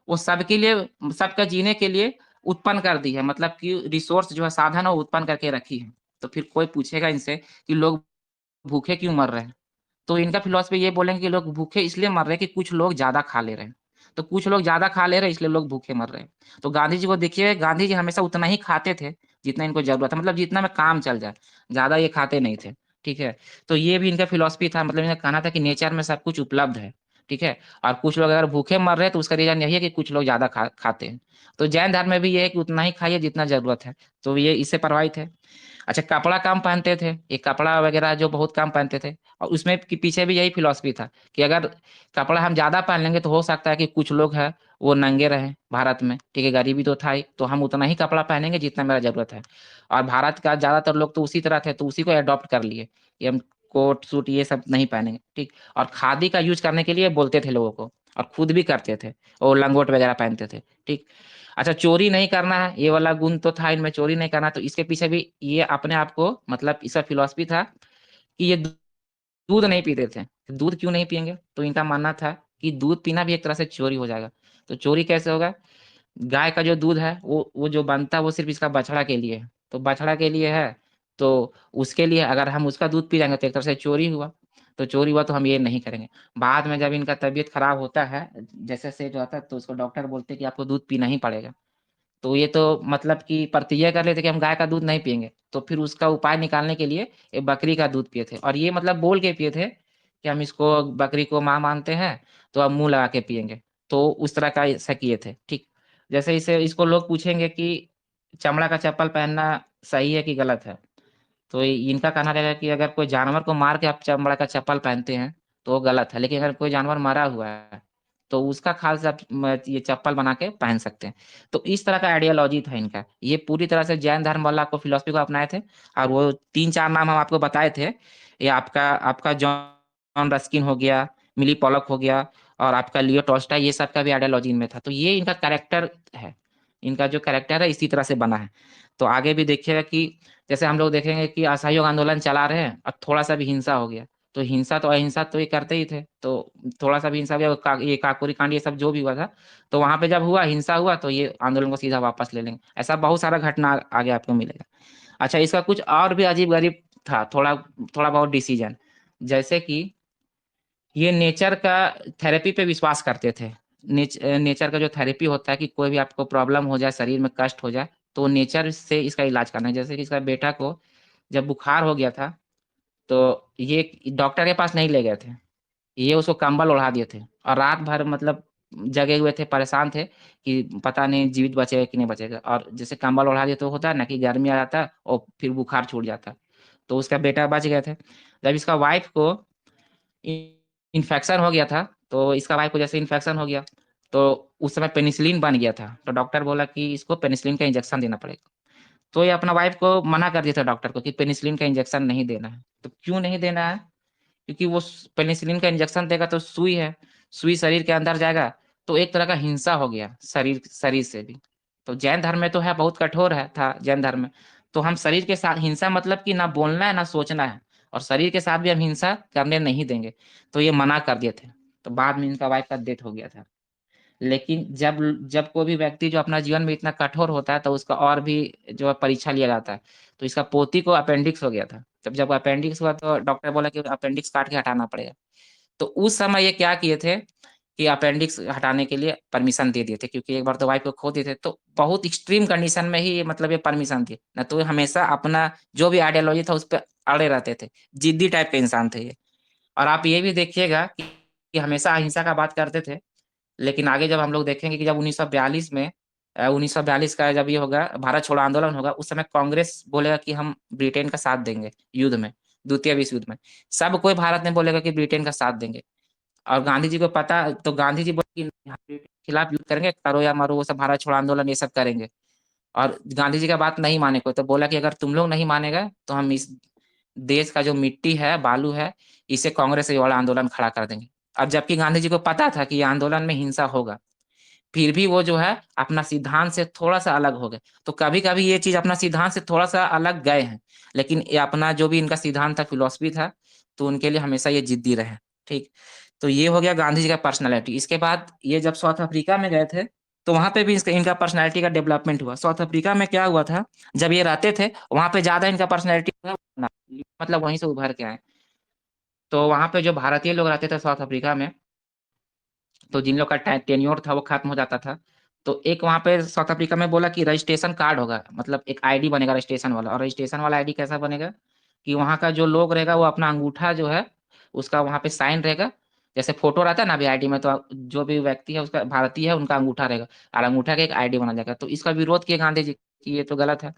वो सबके लिए, सबका जीने के लिए उत्पन्न कर दी है। मतलब कि रिसोर्स जो है, साधन है, वो उत्पन्न करके रखी है। तो फिर कोई पूछेगा इनसे कि लोग भूखे क्यों मर रहे हैं, तो इनका फिलॉसफी ये बोलेंगे कि लोग भूखे इसलिए मर रहे हैं कि कुछ लोग ज्यादा खा ले रहे हैं। तो कुछ लोग ज्यादा खा ले रहे हैं, इसलिए लोग भूखे मर रहे हैं। तो गांधी जी को देखिए, गांधी जी हमेशा उतना ही खाते थे जितना इनको जरूरत है, मतलब जितना में काम चल जाए, ज्यादा ये खाते नहीं थे, ठीक है। तो ये भी इनका फिलॉसफी था, मतलब इनका कहना था कि नेचर में सब कुछ उपलब्ध है, ठीक है। और कुछ लोग अगर भूखे मर रहे हैं तो उसका रीजन यही है कि कुछ लोग ज्यादा खाते हैं। तो जैन धर्म में भी ये है कि उतना ही खाइए जितना जरूरत है। तो ये इससे प्रभावित है। अच्छा, कपड़ा कम पहनते थे, ये कपड़ा वगैरह जो बहुत कम पहनते थे, और उसमें कि पीछे भी यही फिलॉसफी था कि अगर कपड़ा हम ज्यादा पहन लेंगे तो हो सकता है कि कुछ लोग हैं वो नंगे रहें भारत में, ठीक है। गरीबी तो था ही, तो हम उतना ही कपड़ा पहनेंगे जितना मेरा जरूरत है। और भारत का ज्यादातर लोग तो उसी तरह थे, तो उसी को अडॉप्ट कर लिए कि हम कोट सूट ये सब नहीं पहनेंगे, ठीक। और खादी का यूज करने के लिए बोलते थे लोगों को, और खुद भी करते थे, और लंगोट वगैरह पहनते थे, ठीक। अच्छा, चोरी नहीं करना है, ये वाला गुण तो था इनमें, चोरी नहीं करना। तो इसके पीछे भी ये अपने आप को, मतलब इसका फिलॉसफी था कि ये दूध नहीं पीते थे। दूध क्यों नहीं पियेंगे, तो इनका मानना था कि दूध पीना भी एक तरह से चोरी हो जाएगा। तो चोरी कैसे होगा, गाय का जो दूध है वो जो बनता है वो सिर्फ इसका बछड़ा के लिए है, तो बछड़ा के लिए है, तो उसके लिए अगर हम उसका दूध पी जाएंगे तो एक तरह से चोरी हुआ। तो चोरी हुआ तो हम ये नहीं करेंगे। बाद में जब इनका तबीयत खराब होता है, जैसे सेठ होता है, तो उसको डॉक्टर बोलते हैं कि आपको दूध पीना ही पड़ेगा। तो ये तो मतलब कि प्रतिज्ञा कर लेते कि हम गाय का दूध नहीं पियेंगे। तो फिर उसका उपाय निकालने के लिए ये बकरी का दूध पिए थे, और ये मतलब बोल के पिए थे कि हम इसको, बकरी को माँ मानते हैं, तो अब मुंह लगा के पियेंगे। तो उस तरह का ऐसा किए थे, ठीक। जैसे इसे, इसको लोग पूछेंगे कि चमड़ा का चप्पल पहनना सही है कि गलत है, तो इनका कहना रहेगा कि अगर कोई जानवर को मार के आप चमड़ा का चप्पल पहनते हैं तो वो गलत है, लेकिन अगर कोई जानवर मरा हुआ है तो उसका खाल से आप ये चप्पल बना के पहन सकते हैं। तो इस तरह का आइडियोलॉजी था इनका, ये पूरी तरह से जैन धर्म वाला को फिलोसफी को अपनाए थे। और वो तीन चार नाम हम आपको बताए थे, ये आपका आपका जॉन रस्किन हो गया, मिली पॉलक हो गया, और आपका लियो टॉल्स्टॉय, ये सब का भी आइडियोलॉजी इनमें था। तो ये इनका कैरेक्टर है, इनका जो कैरेक्टर है इसी तरह से बना है। तो आगे भी देखिएगा कि जैसे हम लोग देखेंगे कि असहयोग आंदोलन चला रहे हैं और थोड़ा सा भी हिंसा हो गया, तो हिंसा तो अहिंसा तो ये करते ही थे, तो थोड़ा सा भी हिंसा हो गया, ये काकोरी कांड ये सब जो भी हुआ था, तो वहां पे जब हुआ हिंसा हुआ तो ये आंदोलन को सीधा वापस ले लेंगे। ऐसा बहुत सारा घटना आगे आपको मिलेगा। अच्छा, इसका कुछ और भी अजीब गरीब था, थोड़ा थोड़ा बहुत डिसीजन, जैसे कि ये नेचर का थेरेपी पे विश्वास करते थे। नेचर का जो थेरेपी होता है कि कोई भी आपको प्रॉब्लम हो जाए, शरीर में कष्ट हो जाए, तो नेचर से इसका इलाज करना है। जैसे कि इसका बेटा को जब बुखार हो गया था, तो ये डॉक्टर के पास नहीं ले गए थे, ये उसको कंबल ओढ़ा दिए थे, और रात भर मतलब जगे हुए थे, परेशान थे कि पता नहीं जीवित बचेगा कि नहीं बचेगा। और जैसे कंबल ओढ़ा दिए तो होता है ना कि गर्मी आ जाता है और फिर बुखार छूट जाता है। तो उसका बेटा बच गए थे। जब इसका वाइफ को इन्फेक्शन हो गया था, तो इसका वाइफ को जैसे इन्फेक्शन हो गया, तो उस समय पेनिसिलिन बन गया था, तो डॉक्टर बोला कि इसको पेनिसिलिन का इंजेक्शन देना पड़ेगा। तो ये अपना वाइफ को मना कर दिया था डॉक्टर को कि पेनिसिलिन का इंजेक्शन नहीं देना है। तो क्यों नहीं देना है, क्योंकि वो पेनिसिलिन का इंजेक्शन देगा तो सुई है, सुई शरीर के अंदर जाएगा, तो एक तरह का हिंसा हो गया शरीर शरीर से भी। तो जैन धर्म में तो है, बहुत कठोर है था जैन धर्म में। तो हम शरीर के साथ हिंसा, मतलब कि ना बोलना है ना सोचना है, और शरीर के साथ भी हम हिंसा करने नहीं देंगे। तो ये मना कर दिए थे। तो बाद में इनका वाइफ का डेथ हो गया था। लेकिन जब जब कोई भी व्यक्ति जो अपना जीवन में इतना कठोर होता है, तो उसका और भी जो है परीक्षा लिया जाता है। तो इसका पोती को अपेंडिक्स हो गया था। जब अपेंडिक्स हुआ तो डॉक्टर बोला कि अपेंडिक्स काट के हटाना पड़ेगा। तो उस समय ये क्या किए थे कि अपेंडिक्स हटाने के लिए परमिशन दे दिए थे, क्योंकि एक बार तो वाइफ को खो दिए थे, तो बहुत एक्सट्रीम कंडीशन में ही मतलब ये परमिशन थी ना, तो हमेशा अपना जो भी आइडियोलॉजी था उस पर अड़े रहते थे, जिद्दी टाइप के इंसान थे ये। और आप ये भी देखिएगा कि हमेशा अहिंसा का बात करते थे, लेकिन आगे जब हम लोग देखेंगे कि जब 1942 में 1942 का जब ये होगा भारत छोड़ो आंदोलन होगा, उस समय कांग्रेस बोलेगा कि हम ब्रिटेन का साथ देंगे युद्ध में, द्वितीय विश्व युद्ध में। सब कोई भारत में बोलेगा कि ब्रिटेन का साथ देंगे। और गांधी जी को पता, तो गांधी जी बोले कि हम ब्रिटेन के खिलाफ युद्ध करेंगे, करो या मरो, वो सब भारत छोड़ो आंदोलन ये सब करेंगे। और गांधी जी का बात नहीं माने कोई, तो बोला कि अगर तुम लोग नहीं मानेगा तो हम इस देश का जो मिट्टी है, बालू है, इसे कांग्रेस से ये वाला आंदोलन खड़ा कर देंगे। अब जबकि गांधी जी को पता था कि ये आंदोलन में हिंसा होगा, फिर भी वो जो है अपना सिद्धांत से थोड़ा सा अलग हो गए। तो कभी कभी ये चीज अपना सिद्धांत से थोड़ा सा अलग गए हैं, लेकिन ये अपना जो भी इनका सिद्धांत था, फिलॉसफी था, तो उनके लिए हमेशा ये जिद्दी रहे। ठीक, तो ये हो गया गांधी जी का पर्सनैलिटी। इसके बाद ये जब साउथ अफ्रीका में गए थे, तो वहां पे भी इनका पर्सनैलिटी का डेवलपमेंट हुआ। साउथ अफ्रीका में क्या हुआ था, जब ये रहते थे वहां पे ज्यादा इनका पर्सनैलिटी मतलब वहीं से उभर के आए। तो वहां पे जो भारतीय लोग रहते थे साउथ अफ्रीका में, तो जिन लोग का टेन्योर था वो खत्म हो जाता था, तो एक वहां पे साउथ अफ्रीका में बोला कि रजिस्ट्रेशन कार्ड होगा, मतलब एक आईडी बनेगा रजिस्ट्रेशन वाला। और रजिस्ट्रेशन वाला आईडी कैसा बनेगा कि वहां का जो लोग रहेगा वो अपना अंगूठा जो है उसका वहां पे साइन रहेगा, जैसे फोटो रहता है ना अभी आईडी में, तो जो भी व्यक्ति है उसका भारतीय है उनका अंगूठा रहेगा, और अंगूठा का एक आईडी बना जाएगा। तो इसका विरोध किए गांधी जी कि ये तो गलत है।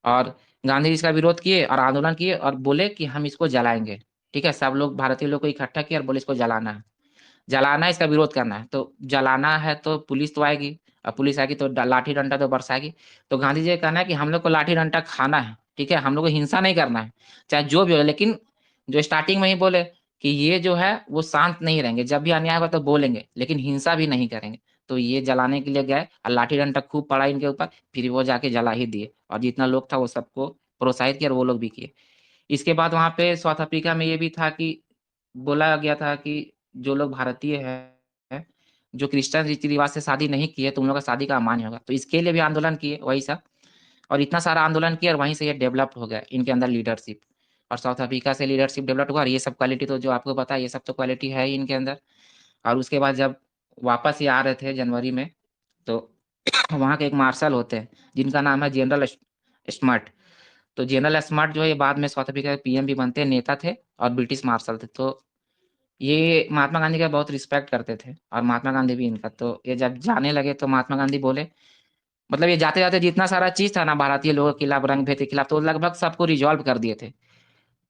और गांधी जी इसका विरोध किए और आंदोलन किए और बोले कि हम इसको जलाएंगे। ठीक है, सब लोग भारतीय लोग को इकट्ठा किया और बोले इसको जलाना है, जलाना है, इसका विरोध करना है। तो जलाना है तो पुलिस तो आएगी, और पुलिस आएगी तो लाठी डंडा तो बरसाएगी। तो गांधी जी का कहना है कि हम लोग को लाठी डंडा खाना है, ठीक है, हम लोग को हिंसा नहीं करना है, चाहे जो भी हो। लेकिन जो स्टार्टिंग में ही बोले कि ये जो है वो शांत नहीं रहेंगे, जब भी अन्याय होगा तो बोलेंगे, लेकिन हिंसा भी नहीं करेंगे। तो ये जलाने के लिए गए और लाठी डंडा खूब पड़ा इनके ऊपर, फिर वो जाके जला ही दिए। और जितना लोग था वो सबको प्रोत्साहित किया और वो लोग भी किए। इसके बाद वहां पे साउथ अफ्रीका में ये भी था कि बोला गया था कि जो लोग भारतीय हैं, जो क्रिश्चियन रीति रिवाज से शादी नहीं किए, तो उन लोगों का शादी का अमान्य होगा। तो इसके लिए भी आंदोलन किए वही सब, और इतना सारा आंदोलन किया और वहीं से ये डेवलप हो गया इनके अंदर लीडरशिप। और साउथ अफ्रीका से लीडरशिप डेवलप हुआ, और ये सब क्वालिटी तो जो आपको पता है, ये सब तो क्वालिटी है ही इनके अंदर। और उसके बाद जब वापस ये आ रहे थे जनवरी में, तो वहाँ के एक मार्शल होते हैं जिनका नाम है जनरल स्मार्ट। तो जनरल स्मार्ट जो है ये बाद में साउथ अफ्रीका के पीएम भी बनते हैं, नेता थे और ब्रिटिश मार्शल थे। तो ये महात्मा गांधी का बहुत रिस्पेक्ट करते थे, और महात्मा गांधी भी इनका। तो ये जब जाने लगे तो महात्मा गांधी बोले, मतलब ये जाते जाते जितना सारा चीज था ना भारतीय लोगों के खिलाफ, रंग भेद के खिलाफ, तो लगभग सबको रिजॉल्व कर दिए थे।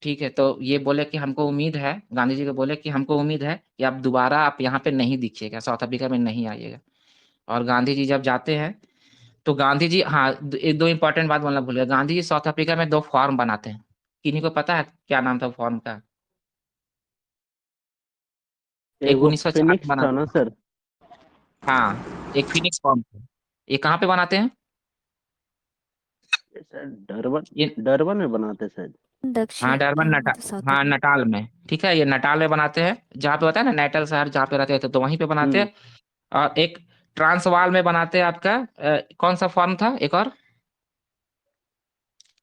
ठीक है, तो ये बोले कि हमको उम्मीद है, गांधी जी को बोले कि हमको उम्मीद है कि आप दोबारा आप यहाँ पे नहीं दिखिएगा, साउथ अफ्रीका में नहीं आइएगा। और गांधी जी जब जाते हैं, तो गांधी जी, हाँ, एक दो इंपॉर्टेंट बात बोलना भूल गया, गांधी जी साउथ अफ्रीका में दो फॉर्म बनाते हैं। किन्हीं को पता है क्या नाम था फॉर्म का? एक एगो 1904 में फिनिक्स था बनाते ना हैं। सर? हाँ, एक फिनिक्स फॉर्म था। ये कहाँ पे बनाते हैं? सर डरबन, ये, डरबन में बनाते शायद। हाँ, डरबन, नटा, साउथ हाँ, नटाल में। ठीक है, ये नटाल में बनाते हैं, जहाँ पे होता है ना नेटल शहर जहाँ पे रहते थे, तो वहीं पे बनाते हम्म। हैं। और एक ट्रांसवाल में बनाते हैं आपका, कौन सा फॉर्म था एक और,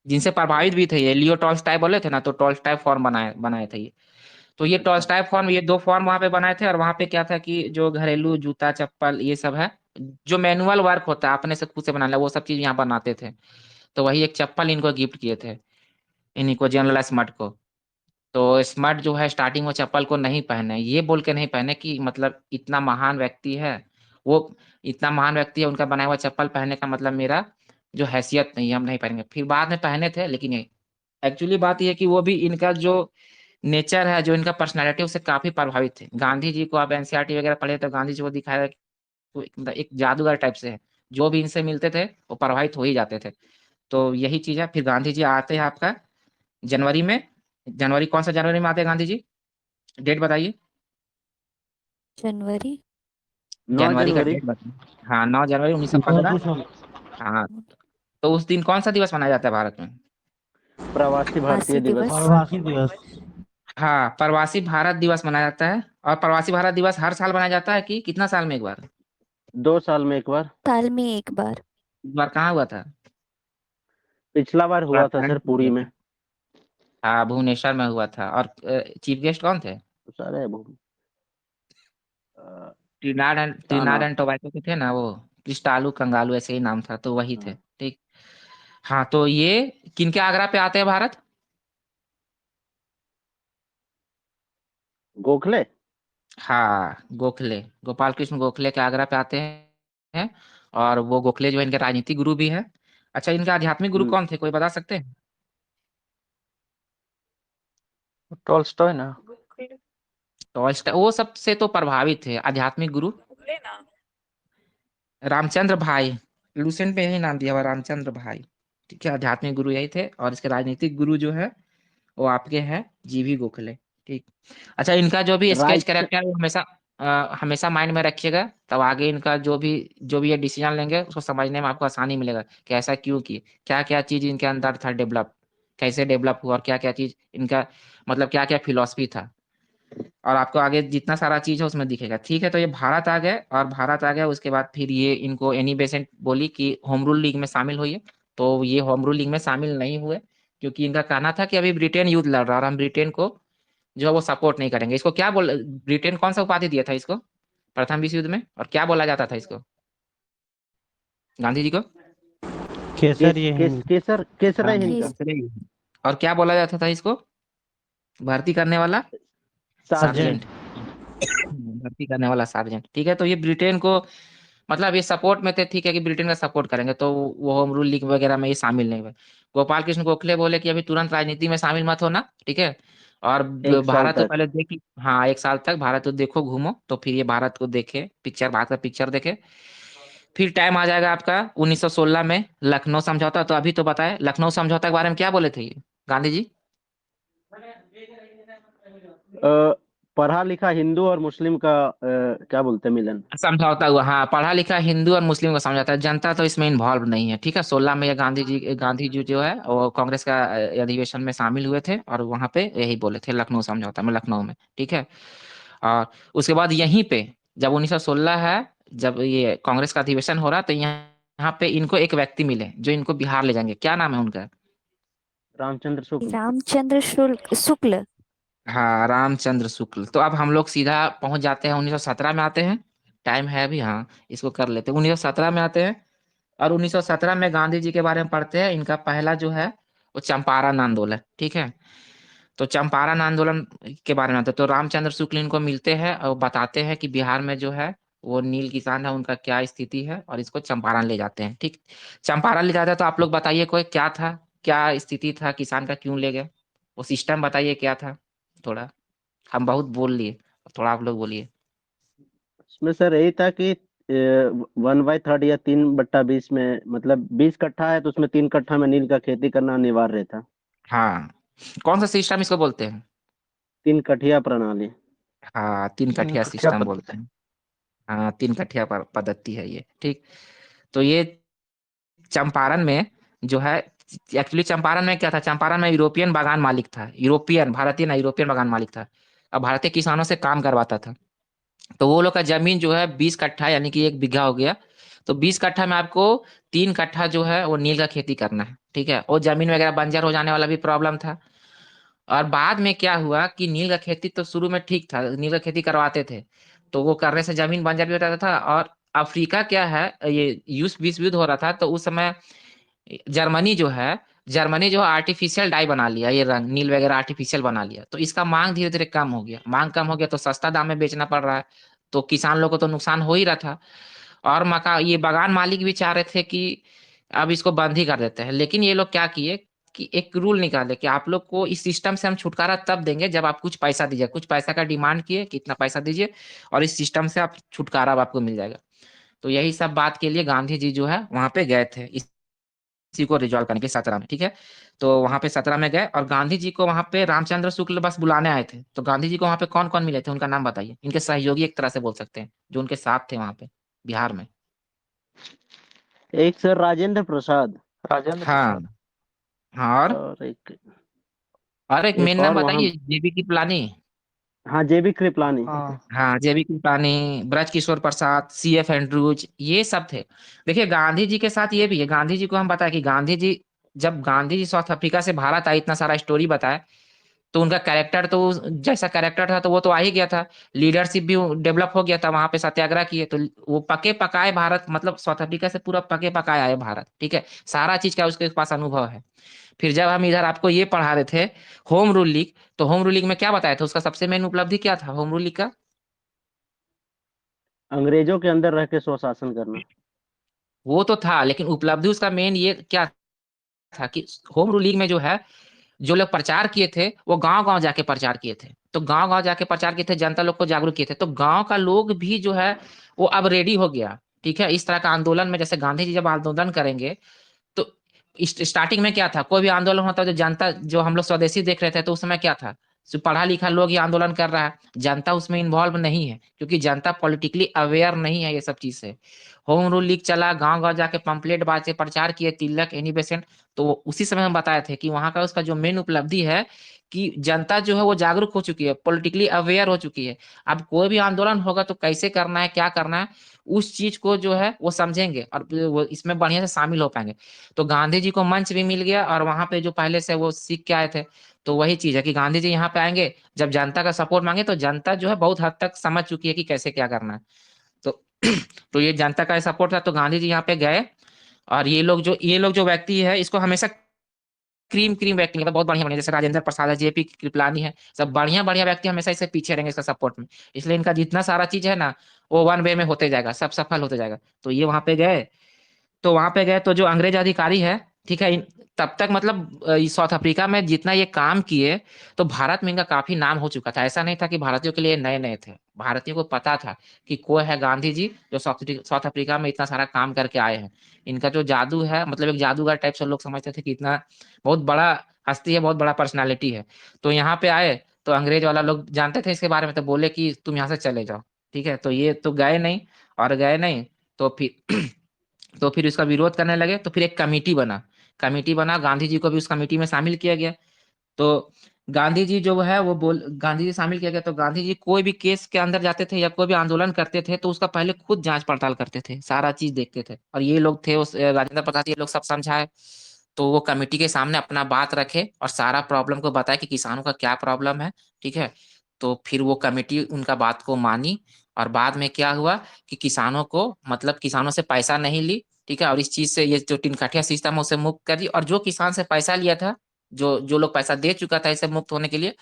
जिनसे प्रभावित भी थे ये, लियो टॉल्स्टाय बोले थे ना, तो टॉल्स्टाय फॉर्म बनाए बनाए थे ये। तो ये अच्छा। टॉल्स्टाय फॉर्म, ये दो फॉर्म वहां पे बनाए थे। और वहां पे क्या था कि जो घरेलू जूता चप्पल ये सब है, जो मैनुअल वर्क होता है अपने से खुद से बनाना, वो सब चीज यहाँ बनाते थे। तो वही एक चप्पल इनको गिफ्ट किए थे, इन्हीं को, जनरल स्मार्ट को। तो स्मार्ट जो है स्टार्टिंग में चप्पल को नहीं पहने, ये बोल के नहीं पहने कि मतलब इतना महान व्यक्ति है वो, इतना महान व्यक्ति है, उनका बनाया हुआ चप्पल पहनने का मतलब मेरा जो हैसियत नहीं है, हम नहीं पहनेंगे। फिर बाद में पहने थे, लेकिन ये एक्चुअली बात ये है कि वो भी इनका जो नेचर है, जो इनका पर्सनैलिटी, उससे काफी प्रभावित थे। गांधी जी को आप एनसीईआरटी वगैरह पढ़े तो गांधी जी को दिखाया कि वो मतलब एक जादूगर टाइप से है, जो भी इनसे मिलते थे वो प्रभावित हो ही जाते थे। तो यही चीज है। फिर गांधी जी आते हैं आपका जनवरी में। जनवरी, कौन सा जनवरी में आते हैं गांधी जी? डेट बताइए, जनवरी 9 जनवरी का जनवरी। डेट बताइए। हाँ, 9 जनवरी 1915। हाँ, तो उस दिन कौन सा दिवस मनाया जाता है भारत में? प्रवासी भारतीय प्रवासी दिवस। दिवस। हाँ, प्रवासी भारत दिवस मनाया जाता है। और प्रवासी भारत दिवस हर साल मनाया जाता है कि कितना साल में एक बार? 2 साल में एक बार। साल में एक बार। इस बार कहाँ हुआ था? पिछला बार इस बार हुआ था सर पेरिस में पुरी हुआ में। था। हाँ, भुवनेश्वर में हुआ था। और चीफ गेस्ट कौन थे? सारे ट्रिनाड एंड टोबैगो के थे ना वो, क्रिस्टालू कंगालू ऐसे ही नाम था, तो वही थे। हाँ। ठीक। हाँ, तो ये किनके आगरा पे आते हैं भारत? गोखले। हाँ, गोखले, गोपाल कृष्ण गोखले के आगरा पे आते हैं। और वो गोखले जो है इनके राजनीतिक गुरु भी है। अच्छा, इनके आध्यात्मिक गुरु हम्म। कौन थे, कोई बता सकते हैं? टॉल्स्टॉय ना। टॉल्स्टॉय, वो सबसे तो प्रभावित थे। आध्यात्मिक गुरु बोले ना। रामचंद्र भाई, लुसेंट पे यही नाम दिया हुआ, रामचंद्र भाई। ठीक है, आध्यात्मिक गुरु यही थे। और इसके राजनीतिक गुरु जो है वो आपके हैं जीवी गोखले। ठीक। अच्छा, इनका जो भी स्केच राइट। कैरेक्टर है वो हमेशा हमेशा माइंड में रखिएगा, तब आगे इनका जो भी ये डिसीजन लेंगे उसको समझने में आपको आसानी मिलेगा कि ऐसा क्यों किए, क्या क्या चीज इनके अंदर था डेवलप, कैसे डेवलप हुआ, और क्या क्या चीज इनका मतलब क्या क्या फिलॉसफी था। और आपको आगे जितना सारा चीज है उसमें दिखेगा। ठीक है, तो ये भारत आ गए, और भारत आ गया उसके बाद फिर ये इनको एनी बेसेंट बोली कि होम रूल लीग में शामिल होइए। तो ये होम रूल लीग में शामिल नहीं हुए, क्योंकि इनका कहना था कि अभी ब्रिटेन युद्ध लड़ रहा है और हम ब्रिटेन को जो है वो सपोर्ट नहीं करेंगे। इसको क्या बोल, ब्रिटेन कौन सा उपाधि दिया था इसको प्रथम विश्व युद्ध में, और क्या बोला जाता था इसको, गांधी जी को? केसर केसर हाँ, है इनका। केस- तीसरे युद्ध। और क्या बोला जाता था इसको, भर्ती करने वाला सार्जेंट। सार्जेंट। भर्ती करने वाला सार्जेंट। ठीक है, तो ये ब्रिटेन को मतलब ये सपोर्ट में थे, ठीक है, कि ब्रिटेन का सपोर्ट करेंगे, तो वो होम रूल लीग वगैरह में ये शामिल नहीं हुए। गोपाल कृष्ण गोखले बोले कि अभी तुरंत राजनीति में शामिल मत होना, ठीक है, और एक साल भारत तो तक। पहले देख, हाँ, 1 साल तक भारत को देखो, घूमो। तो फिर ये भारत को देखे, पिक्चर, भारत का पिक्चर देखे। फिर टाइम आ जाएगा आपका 1916 में लखनऊ समझौता। तो अभी तो बताए लखनऊ समझौता के बारे में क्या बोले थे ये गांधी जी? पढ़ा लिखा हिंदू और मुस्लिम का क्या बोलते हैं, मिलन। समझौता हुआ, हाँ, पढ़ा लिखा हिंदू और मुस्लिम को समझौता है, जनता तो इसमें इन्वॉल्व नहीं है। ठीक है, 16 में ये गांधी जी जो है वो कांग्रेस का अधिवेशन में शामिल हुए थे, और वहां पे यही बोले थे लखनऊ समझौता में, लखनऊ में। ठीक है, और उसके बाद यहीं पे जब 1916 है, जब ये कांग्रेस का अधिवेशन हो रहा, तो यहाँ पे इनको एक व्यक्ति मिले जो इनको बिहार ले जाएंगे। क्या नाम है उनका? रामचंद्र शुक्ल। रामचंद्र शुक्ल। हाँ, रामचंद्र शुक्ल। तो अब हम लोग सीधा पहुंच जाते हैं 1917 में आते हैं। टाइम है अभी, हाँ, इसको कर लेते हैं। 1917 में आते हैं, और 1917 में गांधी जी के बारे में पढ़ते हैं। इनका पहला जो है वो चंपारण आंदोलन। ठीक है, तो चंपारण आंदोलन के बारे में आता है। तो रामचंद्र शुक्ल इनको मिलते हैं और बताते हैं कि बिहार में जो है वो नील किसान है, उनका क्या स्थिति है, और इसको चंपारण ले जाते हैं। ठीक, चंपारण ले जाते हैं। तो आप लोग बताइए, कोई क्या था, क्या स्थिति था, किसान का क्यों ले गए, वो सिस्टम बताइए क्या था थोड़ा। हम बहुत बोल लिए, थोड़ा आप लोग बोलिए। इसमें सर यही था कि 1/3 या 3/20 में, मतलब 20 कट्ठा है तो उसमें 3 कट्ठा में नील का खेती करना अनिवार्य था। हाँ, कौन सा सिस्टम इसको बोलते हैं? 3 कठिया प्रणाली। हाँ, 3 कठिया क्या सिस्टम बोलते पद्धति। हैं। हाँ, 3 कठिया पद्धति है ये। ठीक, तो ये चंपारण में जो है, एक्चुअली चंपारण में क्या था, चंपारण में यूरोपियन बागान मालिक था, यूरोपियन, भारतीय ना, यूरोपियन बागान मालिक था। अब भारतीय किसानों से काम करवाता था। तो वो लोग का जमीन जो है 20 कट्ठा, यानी कि 1 बीघा हो गया। तो 20 कट्ठा में आपको 3 कट्ठा जो है वो नील का खेती करना है। ठीक है, और जमीन वगैरह बंजर हो जाने वाला भी प्रॉब्लम था। और बाद में क्या हुआ कि नील का खेती तो शुरू में ठीक था, नील का खेती करवाते थे, तो वो करने से जमीन बंजर भी हो जाता था। और अफ्रीका क्या है, ये विश्व युद्ध हो रहा था, तो उस समय जर्मनी जो है, जर्मनी जो आर्टिफिशियल डाई बना लिया, ये रंग नील वगैरह आर्टिफिशियल बना लिया। तो इसका मांग धीरे धीरे कम हो गया, मांग कम हो गया तो सस्ता दाम में बेचना पड़ रहा है। तो किसान लोग को तो नुकसान हो ही रहा था। और मका ये बागान मालिक भी चाह रहे थे कि अब इसको बंद ही कर देते हैं। लेकिन ये लोग क्या किए कि एक रूल निकाले कि आप लोग को इस सिस्टम से हम छुटकारा तब देंगे जब आप कुछ पैसा दीजिए, कुछ पैसा का डिमांड किए, कितना पैसा दीजिए, और इस सिस्टम से आप छुटकारा अब आपको मिल जाएगा। तो यही सब बात के लिए गांधी जी जो है वहां पे गए थे, इसी को रिजॉल्व करने के 17 में। ठीक है, तो वहां पे 17 में गए, और गांधी जी को वहां पे रामचंद्र शुक्ल बस बुलाने आए थे। तो गांधी जी को वहां पे कौन कौन मिले थे, उनका नाम बताइए, इनके सहयोगी एक तरह से बोल सकते हैं, जो उनके साथ थे वहां पे बिहार में। एक सर राजेंद्र प्रसाद। राजेंद्र हाँ, प्रसाद। हाँ, और और एक मेन एक नाम और वहाँ। बताइए, जेबी कृपलानी। हाँ, जेबी कृपलानी। हाँ। हाँ, जेबी कृपलानी, ब्रज किशोर प्रसाद, CF एंड्रूज, ये सब थे। देखिए, गांधी जी के साथ ये भी है, गांधी जी को हम बताया कि गांधी जी, जब गांधी जी साउथ अफ्रीका से भारत आए, इतना सारा स्टोरी बताया, तो उनका कैरेक्टर तो जैसा कैरेक्टर था तो वो तो आ ही गया था, लीडरशिप भी डेवलप हो गया था, वहां पे सत्याग्रह किए तो वो पके पकाए भारत, मतलब साउथ अफ्रीका से पूरा पके पकाए आए भारत, ठीक है, सारा चीज का उसके पास अनुभव है। फिर जब हम इधर आपको ये पढ़ा रहे थे होम रूल लीग, तो होम रूल लीग में क्या बताया था, उसका सबसे मेन उपलब्धि क्या था होम रूल लीग का? अंग्रेजों के अंदर रह के स्वशासन करना। वो तो था, लेकिन उपलब्धि उसका मेन ये क्या था कि होम रूल लीग में जो है, जो लोग प्रचार किए थे वो गांव गांव जाके प्रचार किए थे, तो गांव गांव जाके प्रचार किए थे, जनता लोग को जागरूक किए थे, तो गांव का लोग भी जो है वो अब रेडी हो गया, ठीक है, इस तरह का आंदोलन में। जैसे गांधी जी जब आंदोलन करेंगे तो स्टार्टिंग में क्या था, कोई भी आंदोलन होता जो जनता, जो हम लोग स्वदेशी देख रहे थे तो उस समय क्या था, सिर्फ पढ़ा लिखा लोग ही आंदोलन कर रहा है, जनता उसमें इन्वॉल्व नहीं है, क्योंकि जनता पॉलिटिकली अवेयर नहीं है ये सब चीज से। होम रूल लीग चला, गांव गांव जाके पंपलेट बांटे, प्रचार किए, तिलक, एनी बेसेंट। तो उसी समय हम बताए थे कि वहां का उसका जो मेन उपलब्धि है कि जनता जो है वो जागरूक हो चुकी है, पॉलिटिकली अवेयर हो चुकी है। अब कोई भी आंदोलन होगा तो कैसे करना है, क्या करना है, उस चीज को जो है वो समझेंगे और वो इसमें बढ़िया से शामिल हो पाएंगे। तो गांधी जी को मंच भी मिल गया, और वहां पे जो पहले से वो सीख के आए थे, तो वही चीज है कि गांधी जी यहाँ पे आएंगे, जब जनता का सपोर्ट मांगे तो जनता जो है बहुत हद तक समझ चुकी है कि कैसे क्या करना है। तो तो ये जनता का सपोर्ट था, तो गांधी जी यहाँ पे गए। और ये लोग जो व्यक्ति है, इसको हमेशा क्रीम क्रीम व्यक्ति मतलब बहुत बढ़िया बढ़िया, जैसे राजेंद्र प्रसाद है, जेपी कृपलानी है, सब बढ़िया बढ़िया व्यक्ति हमेशा इससे पीछे रहेंगे इसका सपोर्ट में। इसलिए इनका जितना सारा चीज है ना, वो वन वे में होते जाएगा, सब सफल होते जाएगा। तो ये वहां पे गए, तो वहां पे गए तो जो अंग्रेज अधिकारी है, ठीक है, तब तक मतलब इस साउथ अफ्रीका में जितना ये काम किए, तो भारत में इनका काफी नाम हो चुका था। ऐसा नहीं था कि भारतीयों के लिए नए नए थे, भारतीयों को पता था कि कोई है गांधी जी जो साउथ अफ्रीका में इतना सारा काम करके आए हैं। इनका जो जादू है, मतलब एक जादूगर टाइप से लोग समझते थे कि इतना बहुत बड़ा हस्ती है, बहुत बड़ा पर्सनालिटी है। तो यहाँ पे आए, तो अंग्रेज वाला लोग जानते थे इसके बारे में, तो बोले कि तुम यहाँ से चले जाओ, ठीक है, तो ये तो गए नहीं, और गए नहीं, तो फिर तो फिर इसका विरोध करने लगे, तो फिर एक कमेटी बना, गांधी जी को भी उस कमेटी में शामिल किया गया। तो गांधी जी जो है वो गांधी जी शामिल किया गया, तो गांधी जी कोई भी केस के अंदर जाते थे या कोई भी आंदोलन करते थे तो उसका पहले खुद जांच पड़ताल करते थे, सारा चीज देखते थे। और ये लोग थे उस राजेंद्र प्रसाद, ये लोग सब समझाए, तो वो कमेटी के सामने अपना बात रखे और सारा प्रॉब्लम को बताए कि किसानों का क्या प्रॉब्लम है, ठीक है। तो फिर वो कमेटी उनका बात को मानी, और बाद में क्या हुआ कि किसानों को, मतलब किसानों से पैसा नहीं ली, ठीक है, और इस चीज से ये जो टिनकटिया सिस्टम है उसे मुक्त कर दी, और जो किसान से पैसा लिया था, जो जो लोग पैसा दे चुका था इसे मुक्त होने के लिए,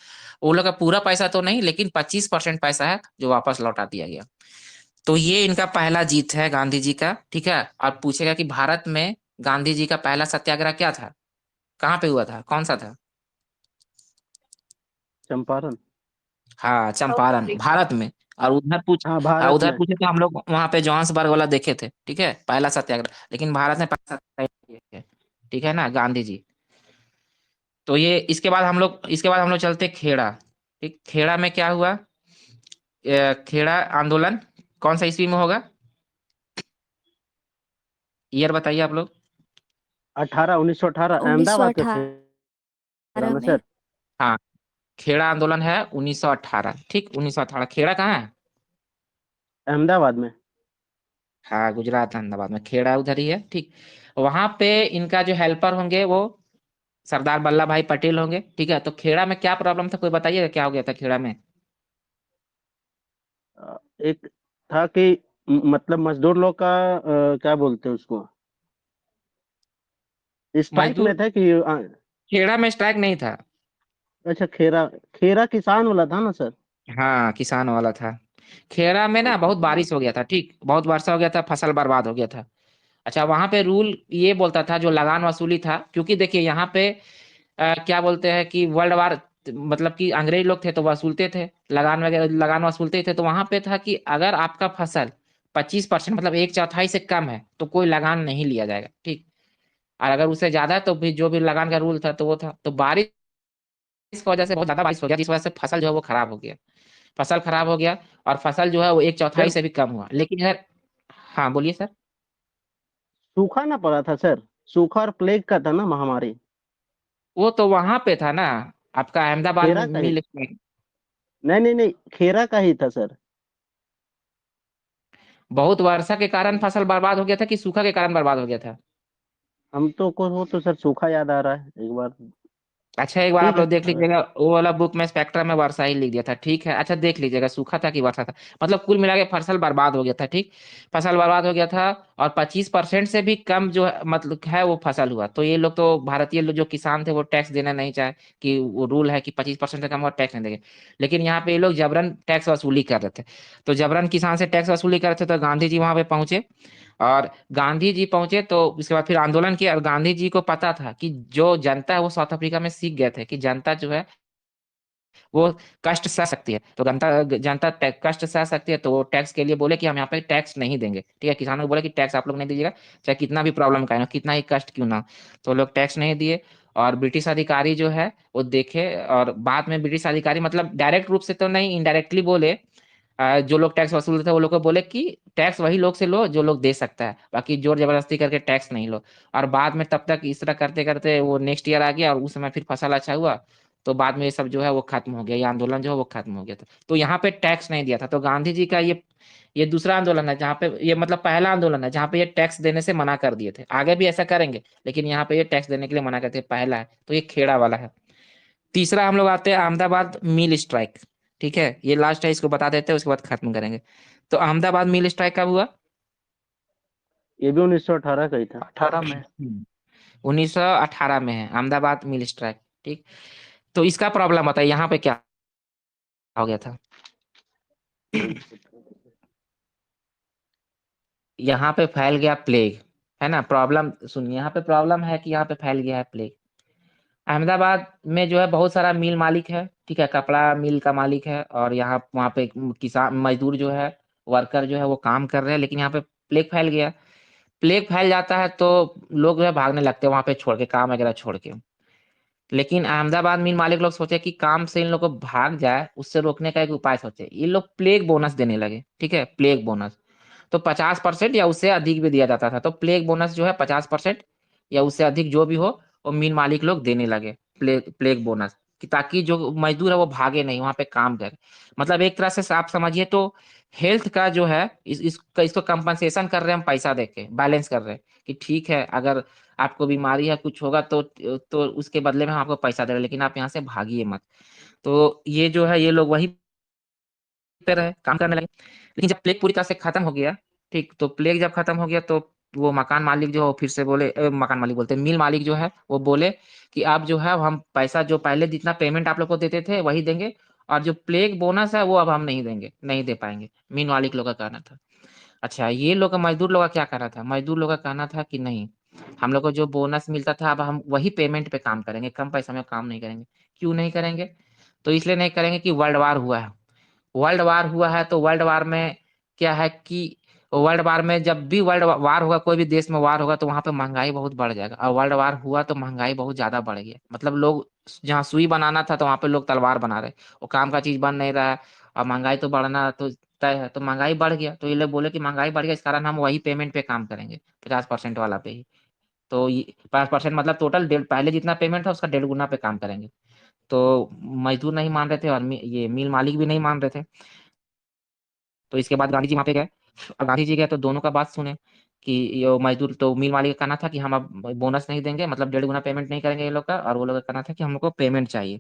वो लोग का पूरा पैसा तो नहीं, लेकिन 25% पैसा है जो वापस लौटा दिया गया। तो ये इनका पहला जीत है गांधी जी का, ठीक है। और पूछेगा कि भारत में गांधी जी का पहला सत्याग्रह क्या था, कहाँ पे हुआ था, कौन सा था? चंपारण। हाँ, साउथ चंपारण, अफ्रीका। भारत में। और उधर पूछ हाँ, हाँ, भारत उधर में। पूछे तो हम लोग वहां पे जोहान्सबर्ग वाला देखे थे, ठीक है, पहला सत्याग्रह, लेकिन भारत में पहला सत्याग्रह किए थे, ठीक है ना, गांधी जी। तो ये इसके बाद हम लोग चलते खेड़ा। ठीक, खेड़ा में क्या हुआ? खेड़ा आंदोलन कौन सा ईस्वी में होगा, ईयर बताइए आप लोग। 1918 अहमदाबाद का 1918 खेला ना में। सर? हाँ, खेड़ा आंदोलन है 1918, ठीक, 1918। खेड़ा कहाँ है? अहमदाबाद में। हाँ, गुजरात, अहमदाबाद में खेड़ा उधर ही है, ठीक। वहां पे इनका जो हेल्पर होंगे वो सरदार वल्लभ भाई पटेल होंगे, ठीक है। तो खेड़ा में क्या प्रॉब्लम था, कोई बताइएगा क्या हो गया था खेड़ा में? एक था कि मतलब मजदूर लोग का क्या बोलते हैं उसको, स्ट्राइक में मजदूर, थे कि खेड़ा में स्ट्राइक नहीं था। अच्छा, खेरा खेरा किसान वाला था ना सर? हाँ, किसान वाला था। खेड़ा में ना अच्छा बहुत अच्छा। बारिश हो गया था, ठीक, बहुत वर्षा हो गया था, फसल बर्बाद हो गया था। अच्छा, वहां पे रूल ये बोलता था, जो लगान वसूली था, क्योंकि देखिए यहाँ पे क्या बोलते हैं कि वर्ल्ड वार, मतलब कि अंग्रेज लोग थे तो वसूलते थे, लगान वगैरह, लगान वसूलते थे, तो वहां पे था कि अगर आपका फसल 25%, मतलब एक चौथाई से कम है तो कोई लगान नहीं लिया जाएगा, ठीक। और अगर उससे ज्यादा है तो भी जो भी लगान का रूल था तो वो था। तो बारिश की वजह से बहुत ज्यादा बारिश हो गया, जिस वजह से फसल जो है वो खराब हो गया, फसल खराब हो गया, और फसल जो है वो एक चौथाई सर से भी कम हुआ, लेकिन यार, हाँ बोलिए सर। सूखा ना पड़ा था सर? सूखा और प्लेग का था ना महामारी? वो तो वहां पे था ना, आपका अहमदाबाद में खेरा का ही? मिल। नहीं नहीं नहीं, खेरा का ही था सर। बहुत वर्षा के कारण फसल बर्बाद हो गया था कि सूखा के कारण बर्बाद हो गया था? हम तो को वो तो सर सूखा याद आ रहा है एक बार। अच्छा एक बार आप ठीक है। लोग देख लीजिएगा, वो वाला बुक में स्पेक्ट्रम में वर्षा ही लिख दिया था, ठीक है। अच्छा देख लीजिएगा सूखा था कि वर्षा था, मतलब कुल मिला के फसल बर्बाद हो गया था, ठीक। फसल बर्बाद हो गया था, और 25% से भी कम जो है मतलब है वो फसल हुआ। तो ये लोग तो भारतीय लोग जो किसान थे वो टैक्स देना नहीं चाहे, कि वो रूल है कि 25% से कम और टैक्स नहीं देंगे। लेकिन यहाँ पे ये लोग जबरन टैक्स वसूली कर रहे थे। तो जबरन किसान से टैक्स वसूली कर रहे थे, तो गांधी जी वहां पे पहुंचे। और गांधी जी पहुंचे तो उसके बाद फिर आंदोलन किया, और गांधी जी को पता था कि जो जनता है वो साउथ अफ्रीका में सीख गए थे कि जनता जो है वो कष्ट सह सकती है। तो जनता कष्ट सह सकती है, तो वो टैक्स के लिए बोले कि हम यहाँ पे टैक्स नहीं देंगे, ठीक है। किसानों को बोले कि टैक्स आप लोग नहीं दीजिएगा, चाहे कितना भी प्रॉब्लम का है ना, कितना ही कष्ट क्यों ना हो। तो लोग टैक्स नहीं दिए। और ब्रिटिश अधिकारी जो है वो देखे, और बाद में ब्रिटिश अधिकारी मतलब डायरेक्ट रूप से तो नहीं, इनडायरेक्टली बोले, जो लोग टैक्स वसूलते थे वो लोग को बोले कि टैक्स वही लोग से लो जो लोग दे सकता है, बाकी जोर जबरदस्ती करके टैक्स नहीं लो। और बाद में तब तक इस तरह करते करते वो नेक्स्ट ईयर आ गया, और उस समय फिर फसल अच्छा हुआ। तो बाद में ये सब जो है वो खत्म हो गया, ये आंदोलन जो है वो खत्म हो गया था। तो यहाँ पे टैक्स नहीं दिया था। तो गांधी जी का ये दूसरा आंदोलन है जहाँ पे ये मतलब पहला आंदोलन है जहाँ पे ये टैक्स देने से मना कर दिए थे। आगे भी ऐसा करेंगे, लेकिन यहाँ पे ये टैक्स देने के लिए मना करते, पहला है। तो ये खेड़ा वाला है। तीसरा हम लोग आते हैं अहमदाबाद मिल स्ट्राइक, ठीक है। ये लास्ट है, इसको बता देते हैं उसके बाद खत्म करेंगे। तो अहमदाबाद मिल स्ट्राइक कब हुआ? ये भी 1918 का ही था। 18 में। 1918 में है अहमदाबाद मिल स्ट्राइक, ठीक। तो इसका प्रॉब्लम बताइए यहाँ पे क्या हो गया था। यहाँ पे फैल गया प्लेग, है ना। प्रॉब्लम सुनिए, यहाँ पे प्रॉब्लम है कि यहाँ पे फैल गया है प्लेग। अहमदाबाद में जो है बहुत सारा मिल मालिक है, ठीक है। कपड़ा मिल का मालिक है, और यहाँ वहाँ पे किसान मजदूर जो है, वर्कर जो है वो काम कर रहे हैं, लेकिन यहाँ पे प्लेग फैल गया। प्लेग फैल जाता है तो लोग जो है भागने लगते हैं वहां पे छोड़ के, काम वगैरह छोड़ के। लेकिन अहमदाबाद मिल मालिक लोग सोचे कि काम से इन लोग को भाग जाए, उससे रोकने का एक उपाय सोचे। ये लोग प्लेग बोनस देने लगे, ठीक है। प्लेग बोनस तो 50% या उससे अधिक भी दिया जाता था। तो प्लेग बोनस जो है 50% या उससे अधिक जो भी हो, वो मिल मालिक लोग देने लगे प्लेग बोनस, कि ताकि जो मजदूर है वो भागे नहीं, वहां पे काम करे। मतलब एक तरह से आप समझिए तो हेल्थ का जो है इसको कंपनसेशन कर रहे हैं हम, पैसा देके बैलेंस कर रहे हैं कि ठीक है, अगर आपको बीमारी है कुछ होगा तो उसके बदले में हम आपको पैसा दे रहे हैं, लेकिन आप यहाँ से भागिए मत। तो ये जो है ये लोग वही पे रहे, काम करने लगे। लेकिन जब प्लेग पूरी तरह से खत्म हो गया, ठीक, तो प्लेग जब खत्म हो गया तो वो मकान मालिक जो है वो फिर से बोले, मकान मालिक बोलते हैं, मिल मालिक जो है वो बोले कि आप जो है हम पैसा जो पहले जितना पेमेंट आप लोग को देते थे वही देंगे, और जो प्लेग बोनस है वो अब हम नहीं देंगे, नहीं दे पाएंगे। मिल मालिक लोग का कहना था। अच्छा ये लोग का, मजदूर लोग का क्या कहना था? मजदूर लोग का कहना था कि नहीं, हम लोग को जो बोनस मिलता था अब हम वही पेमेंट पे काम करेंगे, कम पैसा में काम नहीं करेंगे। क्यों नहीं करेंगे? तो इसलिए नहीं करेंगे कि वर्ल्ड वार हुआ है। वर्ल्ड वार हुआ है तो वर्ल्ड वार में क्या है कि वर्ल्ड वार में जब भी वर्ल्ड वार होगा, कोई भी देश में वार होगा, तो वहां पे महंगाई बहुत बढ़ जाएगा। और वर्ल्ड वार हुआ तो महंगाई बहुत ज्यादा बढ़ गया, मतलब लोग जहाँ सुई बनाना था तो वहां पे लोग तलवार बना रहे, वो काम का चीज बन नहीं रहा है। और महंगाई तो बढ़ना तो तय है, तो महंगाई बढ़ गया। तो ये लोग बोले कि महंगाई बढ़ गया, इस कारण हम वही पेमेंट पे काम करेंगे, 50% वाला पे ही। तो ये 50% मतलब टोटल पहले जितना पेमेंट था उसका 1.5 गुना पे काम करेंगे। तो मजदूर नहीं मान रहे थे, और ये मिल मालिक भी नहीं मान रहे थे। तो इसके बाद गांधी जी वहां पे गए, और गांधी जी गए तो दोनों का बात सुने। कि ये मजदूर तो मिल मालिक का कहना था कि हम अब बोनस नहीं देंगे, मतलब 1.5 गुना पेमेंट नहीं करेंगे ये लोग का, और वो लोग का कहना था कि हम लोग को पेमेंट चाहिए।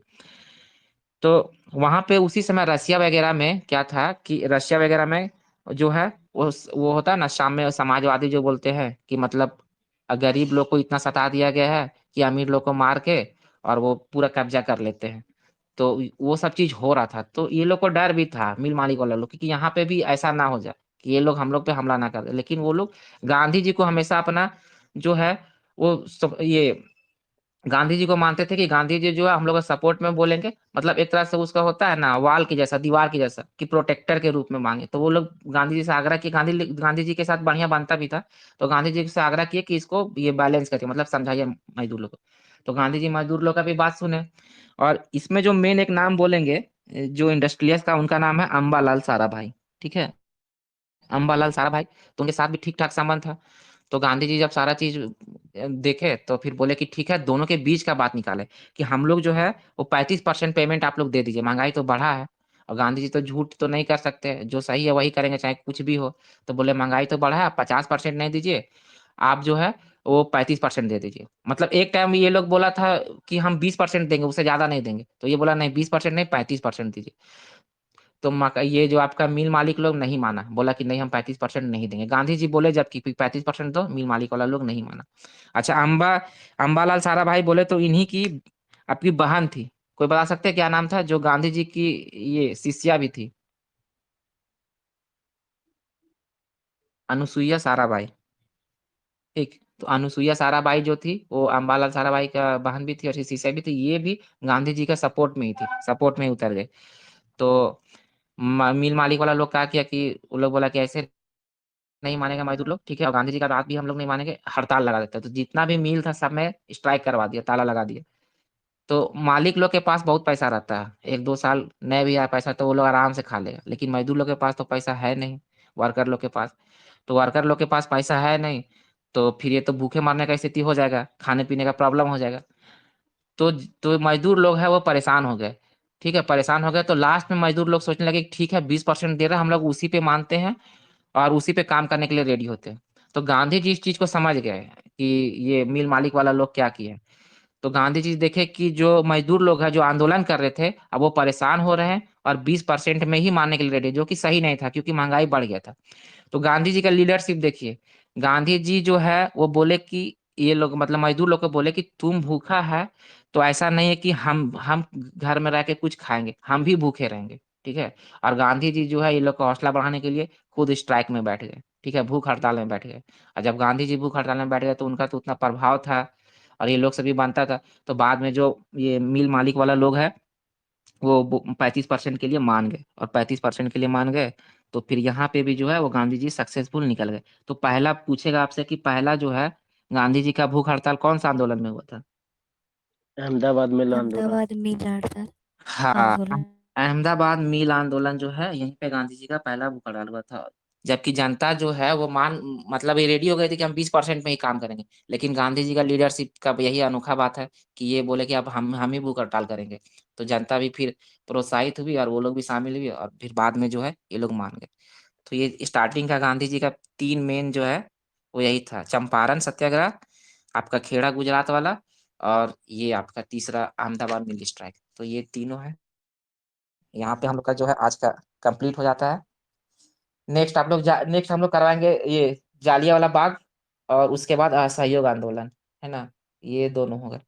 तो वहां पे उसी समय रशिया वगैरह में क्या था कि रशिया वगैरह में जो है वो होता है ना, शाम में समाजवादी जो बोलते हैं कि मतलब गरीब लोग को इतना सता दिया गया है कि अमीर लोग को मार के और वो पूरा कब्जा कर लेते हैं। तो वो सब चीज हो रहा था, तो ये लोग को डर भी था मिल मालिक वाला लोग कि यहाँ पे भी ऐसा ना हो जाए कि ये लोग हम लोग पे हमला ना कर दे। लेकिन वो लोग गांधी जी को हमेशा अपना जो है ये गांधी जी को मानते थे कि गांधी जी जो है हम लोग का सपोर्ट में बोलेंगे, मतलब एक तरह से उसका होता है ना वाल की जैसा, दीवार की जैसा, कि प्रोटेक्टर के रूप में मांगे। तो वो लोग गांधी जी से आग्रह किए, गांधी जी के साथ बढ़िया बनता भी था। तो गांधी जी से आग्रह किए कि इसको ये बैलेंस करिए, मतलब समझाइए मजदूर लोग को। तो गांधी जी मजदूर लोग का भी बात सुने। और इसमें जो मेन एक नाम बोलेंगे जो इंडस्ट्रियलिस्ट का, उनका नाम है अम्बालाल साराभाई, ठीक है। अम्बालाल साराभाई, तो उनके साथ भी ठीक ठाक संबंध था। तो गांधी जी जब सारा चीज देखे तो फिर बोले कि ठीक है, दोनों के बीच का बात निकाले कि हम लोग जो है वो 35% पेमेंट आप लोग दे दीजिए, महंगाई तो बढ़ा है। और गांधी जी तो झूठ तो नहीं कर सकते, जो सही है वही करेंगे चाहे कुछ भी हो। तो बोले महंगाई तो बढ़ा है, आप 50% नहीं दीजिए, आप जो है वो 35% दे दीजिए। मतलब एक टाइम ये लोग बोला था कि हम 20% देंगे, उससे ज्यादा नहीं देंगे, तो ये बोला नहीं 20% नहीं 35% दीजिए। तो ये जो आपका मिल मालिक लोग नहीं माना, बोला कि नहीं हम 35% नहीं देंगे। गांधी जी बोले जबकि 35% दो, मिल मालिक वाला लोग नहीं माना। अच्छा, अंबालाल साराभाई बोले तो इन्हीं की आपकी बहन थी, कोई बता सकते हैं क्या नाम था, जो गांधी जी की ये शिष्या भी थी? अनुसुईया साराभाई। ठीक, तो अनुसुईया साराभाई जो थी वो अंबालाल साराभाई का बहन भी थी और शिष्या भी थी। ये भी गांधी जी का सपोर्ट में ही थी, सपोर्ट में ही उतर गए। तो मिल मालिक वाला लोग क्या किया कि वो लोग बोला कि ऐसे नहीं मानेगा मजदूर लोग, ठीक है, और गांधी जी का बात भी हम लोग नहीं मानेंगे, हड़ताल लगा देते हैं। तो जितना भी मिल था सब में स्ट्राइक करवा दिया, ताला लगा दिया। तो मालिक लोग के पास बहुत पैसा रहता है, 1-2 साल नहीं भी आया पैसा तो वो लोग आराम से खा लेगा, लेकिन मजदूर लोग के पास तो पैसा है नहीं, वर्कर लोग के पास। तो वर्कर लोग के पास पैसा है नहीं, तो फिर ये तो भूखे मरने का स्थिति हो जाएगा, खाने पीने का प्रॉब्लम हो जाएगा। तो तो मजदूर लोग है वो परेशान हो गए। ठीक है, परेशान हो गए तो लास्ट में मजदूर लोग सोचने लगे कि ठीक है 20% दे रहा है, हम लोग उसी पे मानते हैं और उसी पे काम करने के लिए रेडी होते हैं। तो गांधी जी इस चीज को समझ गए कि ये मिल मालिक वाला लोग क्या किए। तो गांधी जी देखे कि जो मजदूर लोग हैं जो आंदोलन कर रहे थे, अब वो परेशान हो रहे हैं और 20% में ही मानने के लिए रेडी, जो कि सही नहीं था क्योंकि महंगाई बढ़ गया था। तो गांधी जी का लीडरशिप देखिए, गांधी जी जो है वो बोले कि ये लोग मतलब मजदूर लोग को बोले कि तुम भूखा है तो ऐसा नहीं है कि हम घर में रह के कुछ खाएंगे, हम भी भूखे रहेंगे। ठीक है, और गांधी जी जो है ये लोग का हौसला बढ़ाने के लिए खुद स्ट्राइक में बैठ गए। ठीक है, भूख हड़ताल में बैठ गए। और जब गांधी जी भूख हड़ताल में बैठ गए तो उनका तो उतना प्रभाव था और ये लोग सभी बनता था। तो बाद में जो ये मिल मालिक वाला लोग है वो 35% के लिए मान गए, और 35% के लिए मान गए तो फिर यहाँ पे भी जो है वो गांधी जी सक्सेसफुल निकल गए। तो पहला पूछेगा आपसे कि पहला जो है गांधी जी का भूख हड़ताल कौन सा आंदोलन में हुआ था? अहमदाबाद मिल आंदोलन। अहमदाबाद मिल हड़ताल हाँ, आंदोलन। अहमदाबाद मिल आंदोलन जो है यहीं पे गांधी जी का पहला भूख हड़ताल हुआ था। जबकि जनता जो है वो मतलब ये रेडी हो गई थी कि हम 20% में ही काम करेंगे, लेकिन गांधी जी का लीडरशिप का यही अनोखा बात है कि ये बोले कि अब हम ही भूख हड़ताल करेंगे। तो जनता भी फिर प्रोत्साहित हुई और वो लोग भी शामिल हुए और फिर बाद में जो है ये लोग मान गए। तो ये स्टार्टिंग का गांधी जी का 3 मेन जो है वो यही था, चंपारण सत्याग्रह, आपका खेड़ा गुजरात वाला, और ये आपका तीसरा अहमदाबाद मिल स्ट्राइक। तो ये तीनों है। यहाँ पे हम लोग का जो है आज का कंप्लीट हो जाता है। नेक्स्ट हम लोग करवाएंगे ये जालियांवाला बाग, और उसके बाद असहयोग आंदोलन, है ना, ये दोनों होगा।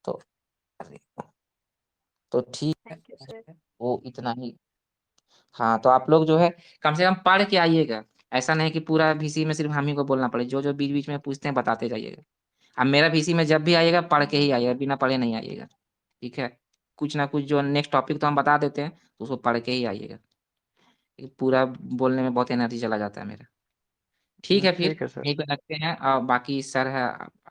तो अरे, तो ठीक थैंक यू सर। है, वो इतना ही। हाँ, तो आप लोग जो है कम से कम पढ़ के आइएगा, ऐसा नहीं कि पूरा VC में सिर्फ हम ही को बोलना पड़े, जो जो बीच बीच में पूछते हैं बताते जाइएगा। अब मेरा VC में जब भी आइएगा पढ़ के ही आइएगा, बिना पढ़े नहीं आइएगा। ठीक है, कुछ ना कुछ जो नेक्स्ट टॉपिक तो हम बता देते हैं तो उसको पढ़ के ही आइएगा, क्योंकि पूरा बोलने में बहुत एनर्जी चला जाता है मेरा। ठीक है, फिर ठीक है सर। यहीं पे रखते हैं और बाकी सर है